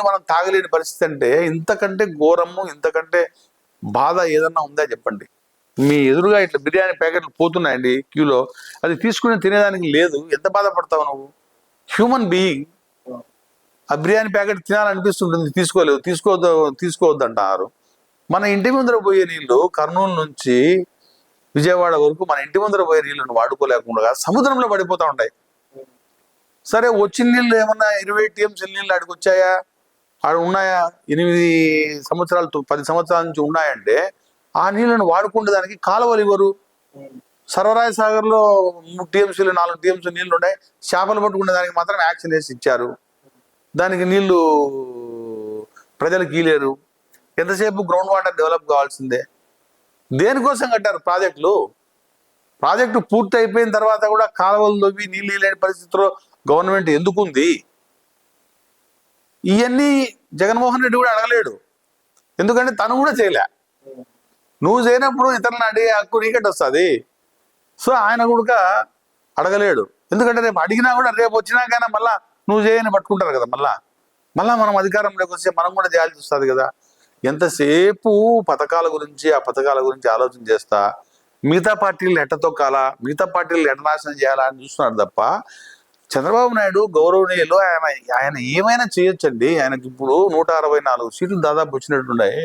మనం తాగలేని పరిస్థితి. అంటే ఇంతకంటే ఘోరము, ఇంతకంటే బాధ ఏదన్నా ఉందా చెప్పండి. మీ ఎదురుగా ఇట్లా బిర్యానీ ప్యాకెట్లు పోతున్నాయండి క్యూలో, అది తీసుకుని తినేదానికి లేదు. ఎంత బాధపడతావు నువ్వు, హ్యూమన్ బీయింగ్. ఆ బిర్యానీ ప్యాకెట్ తినాలనిపిస్తుంటుంది, తీసుకోవద్దు అంటారు. మన ఇంటి ముందర పోయే నీళ్లు కర్నూలు నుంచి విజయవాడ వరకు మన ఇంటి ముందర పోయే నీళ్లను వాడుకోలేకుండా సముద్రంలో పడిపోతా ఉంటాయి. సరే వచ్చిన నీళ్ళు ఏమన్నా 20 టీఎంసీల నీళ్ళు ఆడికి వచ్చాయా, ఆడ ఉన్నాయా, 8 సంవత్సరాలు 10 సంవత్సరాల నుంచి ఉన్నాయంటే ఆ నీళ్లను వాడుకుంటే దానికి కాలువలు ఇవ్వరు. సర్వరాయ సాగర్ లో 3 టీఎంసీలు 4 టీఎంసీలు నీళ్లు ఉన్నాయి, చేపలు పట్టుకునే దానికి మాత్రం యాక్షన్ వేసి ఇచ్చారు. దానికి నీళ్లు ప్రజలకు ఇలేరు. ఎంతసేపు గ్రౌండ్ వాటర్ డెవలప్ కావాల్సిందే. దేనికోసం కట్టారు ప్రాజెక్టు పూర్తి అయిపోయిన తర్వాత కూడా కాలువలు తవ్వి నీళ్ళు లేని పరిస్థితిలో గవర్నమెంట్ ఎందుకుంది? ఇవన్నీ జగన్మోహన్ రెడ్డి కూడా అడగలేడు, ఎందుకంటే తను కూడా చేయలే. నువ్వు చేయనప్పుడు ఇతరులను అడిగే హక్కు నీకటి వస్తుంది. సో ఆయన కూడా అడగలేడు, ఎందుకంటే రేపు అడిగినా కూడా రేపు వచ్చినాకైనా మళ్ళా నువ్వు చేయని పట్టుకుంటారు కదా. మళ్ళా మనం అధికారంలోకి వస్తే మనం కూడా చేయాల్సి వస్తుంది కదా. ఎంతసేపు పథకాల గురించి ఆలోచన చేస్తా మిగతా పార్టీలు ఎట్ట తొక్కాలా, మిగతా పార్టీలు ఎట్ట నాశనం చేయాలా అని చూస్తున్నారు తప్ప, చంద్రబాబు నాయుడు గౌరవనీయులు ఆయన ఏమైనా చేయొచ్చండి. ఆయనకి ఇప్పుడు 164 సీట్లు దాదాపు వచ్చినట్టున్నాయి,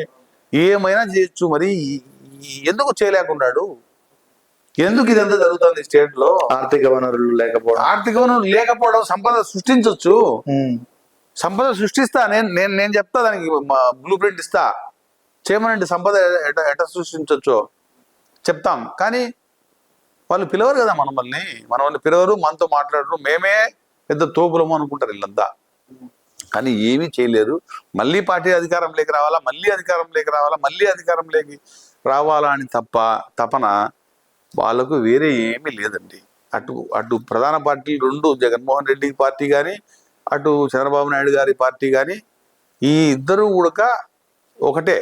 ఏమైనా చేయొచ్చు. మరి ఎందుకు చేయలేకున్నాడు? ఎందుకు ఇదంతా జరుగుతుంది స్టేట్ లో? ఆర్థిక వనరులు లేకపోవడం. సంపద సృష్టించవచ్చు, సంపద సృష్టిస్తా. నేను చెప్తా, దానికి బ్లూ ప్రింట్ ఇస్తా, చేయమనండి. సంపద ఎట సృష్టించవచ్చో చెప్తాం. కానీ వాళ్ళు పిలవరు కదా మనల్ని పిలవరు, మనతో మాట్లాడరు. మేమే పెద్ద తోపులము అనుకుంటారు వీళ్ళంతా, కానీ ఏమీ చేయలేరు. మళ్ళీ పార్టీ అధికారంలోకి రావాలా, మళ్ళీ అధికారంలోకి రావాలా అని తపన వాళ్ళకు వేరే ఏమీ లేదండి. అటు ప్రధాన పార్టీలు 2, జగన్మోహన్ రెడ్డి పార్టీ కానీ, అటు చంద్రబాబు నాయుడు గారి పార్టీ కానీ, ఈ ఇద్దరు కూడా ఒకటే.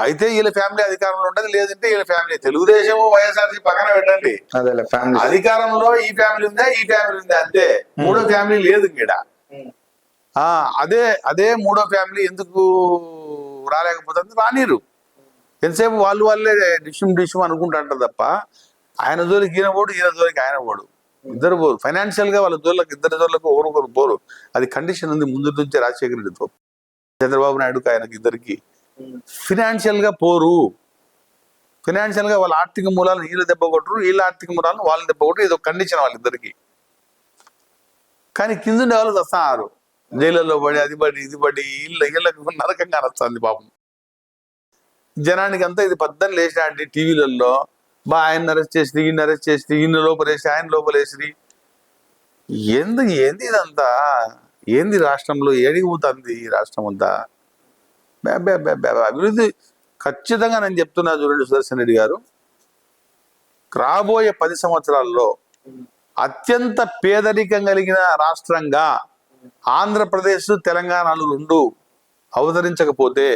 అయితే వీళ్ళ ఫ్యామిలీ అధికారంలో ఉండదు, లేదంటే వీళ్ళ ఫ్యామిలీ. తెలుగుదేశం వైఎస్ఆర్సీ పక్కన పెట్టండి, అధికారంలో ఈ ఫ్యామిలీ ఉందా అంతే. మూడో ఫ్యామిలీ లేదు ఇక్కడ. అదే మూడో ఫ్యామిలీ ఎందుకు రాలేకపోతుంది? రానిరు. ఎంతసేపు వాళ్ళే డిషం అనుకుంటాంటారు తప్ప ఆయన జోలికి ఈయన జోలికి ఆయన పోడు. ఇద్దరు పోరు. ఫైనాన్షియల్ గా వాళ్ళ ఇద్దరి జోళ్ళకు ఒకరు పోరు. అది కండిషన్ ఉంది ముందు నుంచే రాజశేఖర రెడ్డితో, చంద్రబాబు నాయుడుకి, ఆయనకి ఇద్దరికి ఫినాన్షియల్ గా పోరు. ఫినాన్షియల్ గా వాళ్ళ ఆర్థిక మూలాలను వీళ్ళు దెబ్బ కొట్టరు, వీళ్ళ ఆర్థిక మూలాలను వాళ్ళని దెబ్బ కొట్టరు. ఇది ఒక కండిషన్ వాళ్ళిద్దరికి. కానీ కిందుండే వాళ్ళు వస్తారు జైళ్ళలో పడి, అది పడి ఇది పడి, ఇళ్ళకు నరకంగా నచ్చింది పాపం జనానికి అంతా. ఇది పద్దని లేచిన టీవీలలో ఆయన్ని అరెస్ట్ చేసి ఈయన అరెస్ట్ చేసి ఈయన లోపలేసి ఆయన లోపలేసి ఏంది ఇదంతా? ఏంది రాష్ట్రంలో ఏడిగిపోతుంది ఈ రాష్ట్రం అంతా? అభివృద్ధి ఖచ్చితంగా నేను చెప్తున్నా చూడండి సుదర్శన్ రెడ్డి గారు, రాబోయే 10 సంవత్సరాల్లో అత్యంత పేదరికం కలిగిన రాష్ట్రంగా ఆంధ్రప్రదేశ్ తెలంగాణలు రెండు అవతరించకపోతే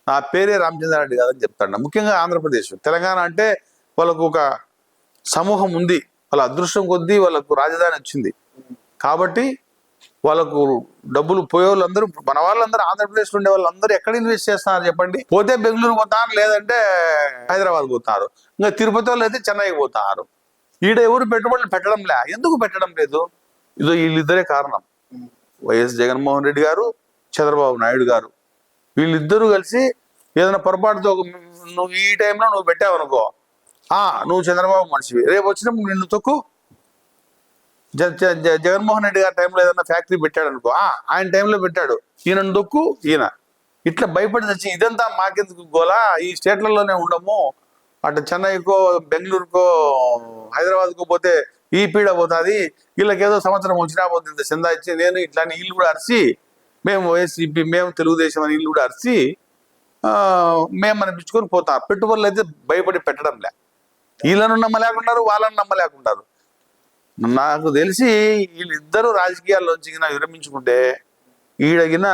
నా పేరే రామచంద్రారెడ్డి కాదని చెప్తాను. ముఖ్యంగా ఆంధ్రప్రదేశ్, తెలంగాణ అంటే వాళ్ళకు ఒక సమూహం ఉంది, వాళ్ళ అదృష్టం కొద్దీ వాళ్ళకు రాజధాని వచ్చింది కాబట్టి వాళ్ళకు డబ్బులు పోయే వాళ్ళందరూ, మన వాళ్ళందరూ ఆంధ్రప్రదేశ్ ఉండే వాళ్ళందరూ ఎక్కడ ఇన్వెస్ట్ చేస్తున్నారు చెప్పండి? పోతే బెంగళూరు పోతారు, లేదంటే హైదరాబాద్ పోతారు, ఇంకా తిరుపతి వాళ్ళు అయితే చెన్నైకి పోతారు. ఈడ ఎవరు పెట్టుబడులు పెట్టడం లే. ఎందుకు పెట్టడం లేదు? ఇదో వీళ్ళిద్దరే కారణం. వైఎస్ జగన్మోహన్ రెడ్డి గారు, చంద్రబాబు నాయుడు గారు, వీళ్ళిద్దరూ కలిసి ఏదైనా పొరపాటుతో నువ్వు ఈ టైంలో నువ్వు పెట్టావనుకో, నువ్వు చంద్రబాబు మనిషివి, రేపు వచ్చినప్పుడు నిన్ను తొక్కు. జగన్మోహన్ రెడ్డి గారి టైంలో ఏదైనా ఫ్యాక్టరీ పెట్టాడు అనుకో, ఆయన టైంలో పెట్టాడు, ఈయన దొక్కు ఈయన, ఇట్లా భయపడి తెచ్చి ఇదంతా మాకెందుకు గోలా, ఈ స్టేట్లలోనే ఉండము, అటు చెన్నైకో బెంగళూరుకో హైదరాబాద్కో పోతే ఈ పీడ పోతుంది, వీళ్ళకి ఏదో సంవత్సరం వచ్చినా పోతుంది చందా ఇచ్చి, నేను ఇట్లాని వీళ్ళు కూడా అరిచి, మేము వైఎస్సీపీ మేము తెలుగుదేశం అని వీళ్ళు కూడా అరిచి మేము అనిపించుకొని పోతాం. పెట్టుబడులు అయితే భయపడి పెట్టడంలే. వీళ్ళను నమ్మలేకున్నారు, వాళ్ళని నమ్మలేకున్నారు. నాకు తెలిసి వీళ్ళిద్దరూ రాజకీయాల్లోంచి విరమించుకుంటే ఈడగిన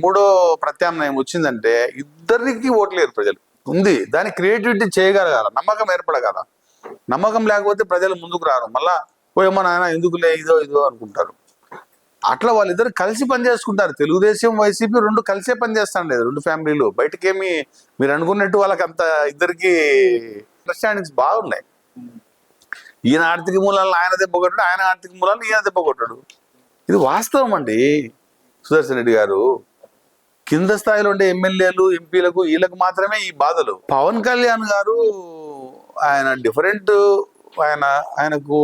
మూడో ప్రత్యామ్నాయం వచ్చిందంటే ఇద్దరికి ఓట్లేరు ప్రజలు. ఉంది, దాని క్రియేటివిటీ చేయగలగాల, నమ్మకం ఏర్పడగల. నమ్మకం లేకపోతే ప్రజలు ముందుకు రారు, మళ్ళా పోయేమో నాయన ఎందుకులే ఇదో అనుకుంటారు. అట్లా వాళ్ళిద్దరు కలిసి పనిచేసుకుంటారు. తెలుగుదేశం వైసీపీ రెండు కలిసే పనిచేస్తాను లేదు, రెండు ఫ్యామిలీలు. బయటకేమి మీరు అనుకున్నట్టు వాళ్ళకి అంత ఇద్దరికి అండర్స్టాండింగ్స్ బాగున్నాయి. ఈయన ఆర్థిక మూలాలను ఆయన దెబ్బకొట్టాడు, ఆయన ఆర్థిక మూలాలను ఈయన దెబ్బకొట్టాడు. ఇది వాస్తవం అండి సుదర్శన్ రెడ్డి గారు. కింద స్థాయిలో ఉండే ఎమ్మెల్యేలు ఎంపీలకు వీళ్ళకు మాత్రమే ఈ బాధలు. పవన్ కళ్యాణ్ గారు ఆయన డిఫరెంట్. ఆయనకు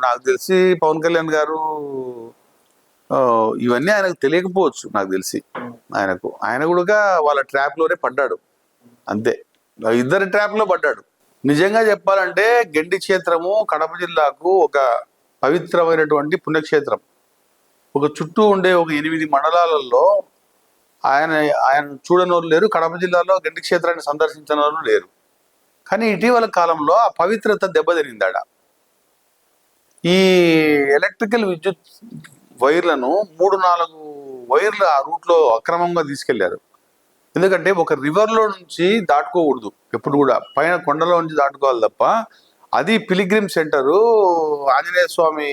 నాకు తెలిసి పవన్ కళ్యాణ్ గారు ఇవన్నీ ఆయనకు తెలియకపోవచ్చు. నాకు తెలిసి ఆయన కూడా వాళ్ళ ట్రాప్ లోనే పడ్డాడు, అంతే. ఇద్దరి ట్రాప్ లో పడ్డాడు. నిజంగా చెప్పాలంటే గెండి క్షేత్రము కడప జిల్లాకు ఒక పవిత్రమైనటువంటి పుణ్యక్షేత్రం. ఒక చుట్టూ ఉండే ఒక 8 మండలాలలో ఆయన చూడనోళ్ళు లేరు. కడప జిల్లాలో గెండి క్షేత్రాన్ని సందర్శించిన వాళ్ళు లేరు. కానీ ఇటీవల కాలంలో ఆ పవిత్రత దెబ్బతినిందాడ. ఈ ఎలక్ట్రికల్ విద్యుత్ వైర్లను 3-4 వైర్లు ఆ రూట్లో అక్రమంగా తీసుకెళ్లారు. ఎందుకంటే ఒక రివర్లో నుంచి దాటుకోకూడదు ఎప్పుడు కూడా, పైన కొండలో నుంచి దాటుకోవాలి తప్ప. అది పిలిగ్రిమ్ సెంటరు, ఆంజనేయ స్వామి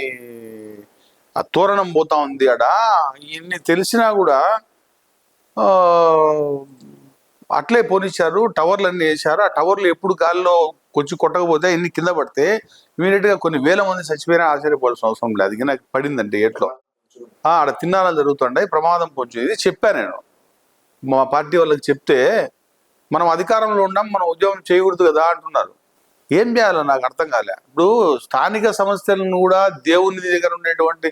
తోరణం పోతా ఉంది ఆడ. ఇన్ని తెలిసినా కూడా అట్లే పోనిచ్చారు. టవర్లు అన్ని వేశారు. ఆ టవర్లు ఎప్పుడు గాల్లో కొంచెం కొట్టకపోతే ఇన్ని కింద పడితే ఇమీడియట్ గా కొన్ని వేల మంది చచ్చిపోయినా ఆశ్చర్యపోవాల్సిన అవసరం లేదు. అది నాకు పడిందంటే ఎట్లో ఆడ తిన్నాలని జరుగుతుండే ప్రమాదం కొంచెం. ఇది చెప్పాను నేను మా పార్టీ వాళ్ళకి చెప్తే, మనం అధికారంలో ఉన్నాం, మనం ఉద్యోగం చేయకూడదు కదా అంటున్నారు. ఏం చేయాలో నాకు అర్థం కాలే. ఇప్పుడు స్థానిక సమస్యలను కూడా, దేవుని దగ్గర ఉండేటువంటి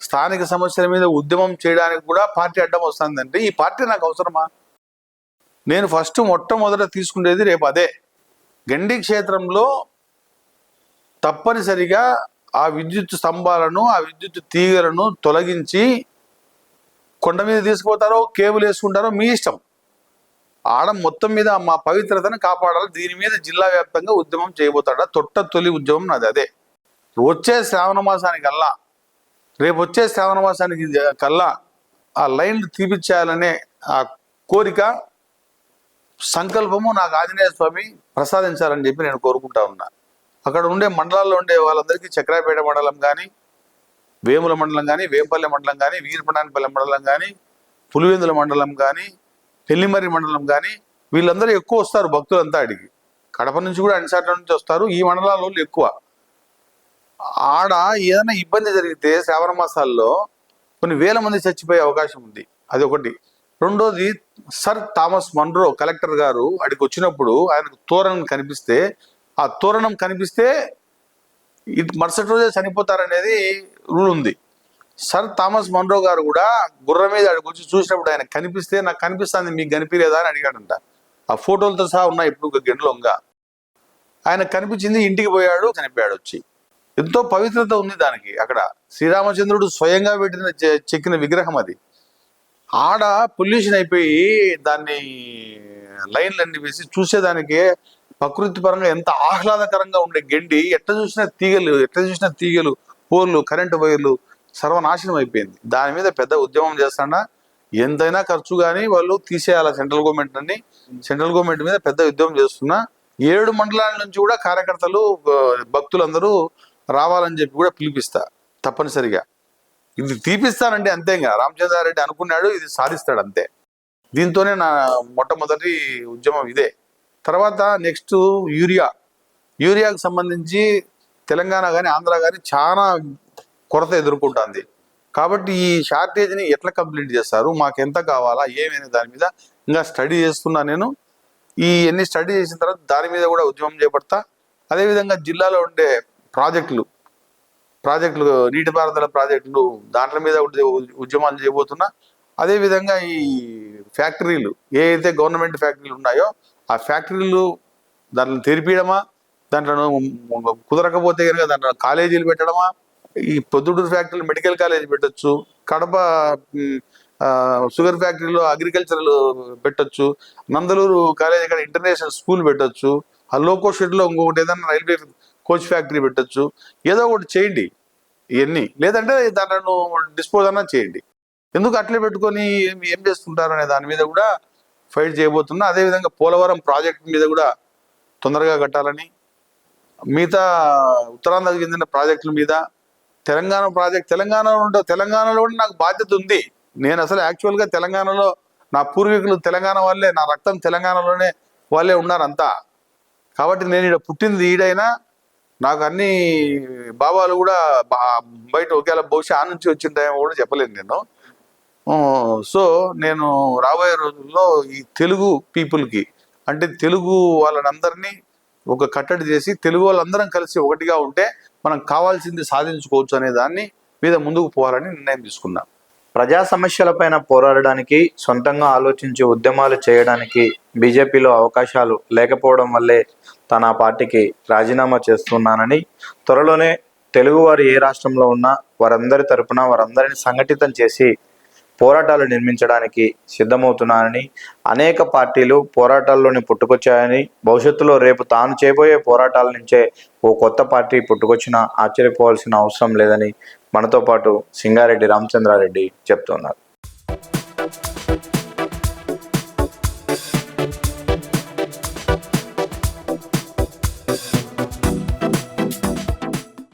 స్థానిక సమస్యల మీద ఉద్యమం చేయడానికి కూడా పార్టీ అడ్డం వస్తుందంటే ఈ పార్టీ నాకు అవసరమా? నేను మొట్టమొదట తీసుకునేది రేపు అదే. గండి క్షేత్రంలో తప్పనిసరిగా ఆ విద్యుత్ స్తంభాలను, ఆ విద్యుత్ తీగలను తొలగించి కొండ మీద తీసుకుపోతారో కేబుల్ వేసుకుంటారో మీ ఇష్టం. ఆడ మొత్తం మీద మా పవిత్రతను కాపాడాలి. దీని మీద జిల్లా వ్యాప్తంగా ఉద్యమం చేయబోతాడా. తొలి ఉద్యమం నాది అదే. వచ్చే శ్రావణ మాసానికల్లా, రేపు వచ్చే శ్రావణ మాసానికి కల్లా ఆ లైన్లు తీపిచ్చేయాలనే ఆ కోరిక, సంకల్పము నాకు ఆంజనేయ స్వామి ప్రసాదించాలని చెప్పి నేను కోరుకుంటా ఉన్నా. అక్కడ ఉండే మండలాల్లో ఉండే వాళ్ళందరికీ చక్రాపేట మండలం కానీ, వేముల మండలం కానీ, వేంపల్లె మండలం కానీ, వీరపటానిపల్లె మండలం కానీ, పులివెందుల మండలం కానీ, పెళ్లిమర్రి మండలం కానీ, వీళ్ళందరూ ఎక్కువ వస్తారు భక్తులంతా అడిగి. కడప నుంచి కూడా అన్ని సార్ల నుంచి వస్తారు. ఈ మండలాల్లో ఎక్కువ. ఆడ ఏదైనా ఇబ్బంది జరిగితే శ్రావణ మాసాల్లో కొన్ని వేల మంది చచ్చిపోయే అవకాశం ఉంది. అది ఒకటి. రెండోది, సర్ థామస్ మన్రో కలెక్టర్ గారు అడిగి వచ్చినప్పుడు ఆయనకు తోరణం కనిపిస్తే, ఆ తోరణం కనిపిస్తే మరుసటి రోజే చనిపోతారనేది రూల్ ఉంది. సర్ థామస్ మన్రో గారు కూడా గుర్రం మీద అడిగి వచ్చి చూసినప్పుడు ఆయన కనిపిస్తే, నాకు కనిపిస్తుంది మీకు కనిపించలేదా అని అడిగాడంట. ఆ ఫోటోలతో సహా ఉన్నాయి ఇప్పుడు గెండ్లొంగ. ఆయన కనిపించింది, ఇంటికి పోయాడు, చనిపోయాడు వచ్చి. ఎంతో పవిత్రత ఉంది దానికి. అక్కడ శ్రీరామచంద్రుడు స్వయంగా పెట్టిన చెక్కిన విగ్రహం అది. ఆడ పొల్యూషన్ అయిపోయి దాన్ని లైన్లన్నీ వేసి చూసేదానికి ప్రకృతి పరంగా ఎంత ఆహ్లాదకరంగా ఉండే గెండి, ఎట్లా చూసినా తీగలు, పోర్లు, కరెంటు వైర్లు సర్వనాశనం అయిపోయింది. దాని మీద పెద్ద ఉద్యమం చేస్తాడా, ఎంతైనా ఖర్చు కానీ వాళ్ళు తీసేయాలి సెంట్రల్ గవర్నమెంట్ మీద పెద్ద ఉద్యమం చేస్తున్నా. 7 మండలాల నుంచి కూడా కార్యకర్తలు, భక్తులందరూ రావాలని చెప్పి కూడా పిలిపిస్తా తప్పనిసరిగా. ఇది తీపిస్తానంటే అంతేగా, రామచంద్రారెడ్డి అనుకున్నాడు, ఇది సాధిస్తాడు అంతే. దీంతోనే నా మొట్టమొదటి ఉద్యమం ఇదే. తర్వాత నెక్స్ట్ యూరియాకు సంబంధించి తెలంగాణ కానీ ఆంధ్ర కానీ చాలా కొరత ఎదుర్కొంటుంది. కాబట్టి ఈ షార్టేజ్ని ఎట్లా కంప్లీట్ చేస్తారు, మాకు ఎంత కావాలా ఏమైనా దాని మీద ఇంకా స్టడీ చేస్తున్నా నేను. ఎన్ని స్టడీ చేసిన తర్వాత దాని మీద కూడా ఉద్యమం చేపడతా. అదేవిధంగా జిల్లాలో ఉండే ప్రాజెక్టులు, నీటిపారుదల ప్రాజెక్టులు, దాంట్ల మీద ఉద్యమాలు చేయబోతున్నా. అదేవిధంగా ఈ ఫ్యాక్టరీలు, ఏదైతే గవర్నమెంట్ ఫ్యాక్టరీలు ఉన్నాయో ఆ ఫ్యాక్టరీలు దాంట్లో తెరిపియడమా, దాంట్లో కుదరకపోతే కనుక దాంట్లో కాలేజీలు పెట్టడమా. ఈ పొద్దుటూరు ఫ్యాక్టరీలో మెడికల్ కాలేజ్ పెట్టచ్చు, కడప షుగర్ ఫ్యాక్టరీలో అగ్రికల్చరల్ పెట్టచ్చు, నందలూరు కాలేజ్ ఇక్కడ ఇంటర్నేషనల్ స్కూల్ పెట్టచ్చు, ఆ లోకో షెడ్లో ఇంకొకటి ఏదైనా రైల్వే కోచ్ ఫ్యాక్టరీ పెట్టచ్చు. ఏదో ఒకటి చేయండి ఇవన్నీ, లేదంటే దాంట్లో డిస్పోజ్ అన్నా చేయండి. ఎందుకు అట్లే పెట్టుకొని ఏం చేస్తుంటారు అనే దాని మీద కూడా ఫైట్ చేయబోతున్నా. అదేవిధంగా పోలవరం ప్రాజెక్ట్ మీద కూడా తొందరగా కట్టాలని, మిగతా ఉత్తరాంధ్రకు చెందిన ప్రాజెక్టుల మీద, తెలంగాణలో కూడా నాకు బాధ్యత ఉంది. నేను అసలు యాక్చువల్గా తెలంగాణలో నా పూర్వీకులు తెలంగాణ వాళ్ళే, నా రక్తం తెలంగాణలోనే వాళ్ళే ఉన్నారంతా. కాబట్టి నేను ఇక్కడ పుట్టింది ఈడైనా నాకు అన్ని భావాలు కూడా బయట ఒకేలా బహుశా ఆ నుంచి వచ్చింటాయేమో కూడా చెప్పలేను నేను. సో నేను రాబోయే రోజుల్లో ఈ తెలుగు పీపుల్కి, అంటే తెలుగు వాళ్ళనందరినీ ఒక కట్టడి చేసి తెలుగు వాళ్ళందరం కలిసి ఒకటిగా ఉంటే మనం కావాల్సింది సాధించుకోవచ్చు అనే దాన్ని మీద ముందుకు పోవాలని నిర్ణయం తీసుకున్నా. ప్రజా సమస్యలపైన పోరాడడానికి, సొంతంగా ఆలోచించి ఉద్యమాలు చేయడానికి బీజేపీలో అవకాశాలు లేకపోవడం వల్లే తన పార్టీకి రాజీనామా చేస్తున్నానని, త్వరలోనే తెలుగువారు ఏ రాష్ట్రంలో ఉన్నా వారందరి తరపున వారందరిని సంఘటితం చేసి పోరాటాలు నిర్మించడానికి సిద్ధమవుతున్నానని, అనేక పార్టీలు పోరాటాల్లోనే పుట్టుకొచ్చాయని, భవిష్యత్తులో రేపు తాను చేయబోయే పోరాటాల నుంచే ఓ కొత్త పార్టీ పుట్టుకొచ్చినా ఆశ్చర్యపోవాల్సిన అవసరం లేదని మనతో పాటు సింగారెడ్డి రామచంద్రారెడ్డి చెప్తున్నారు.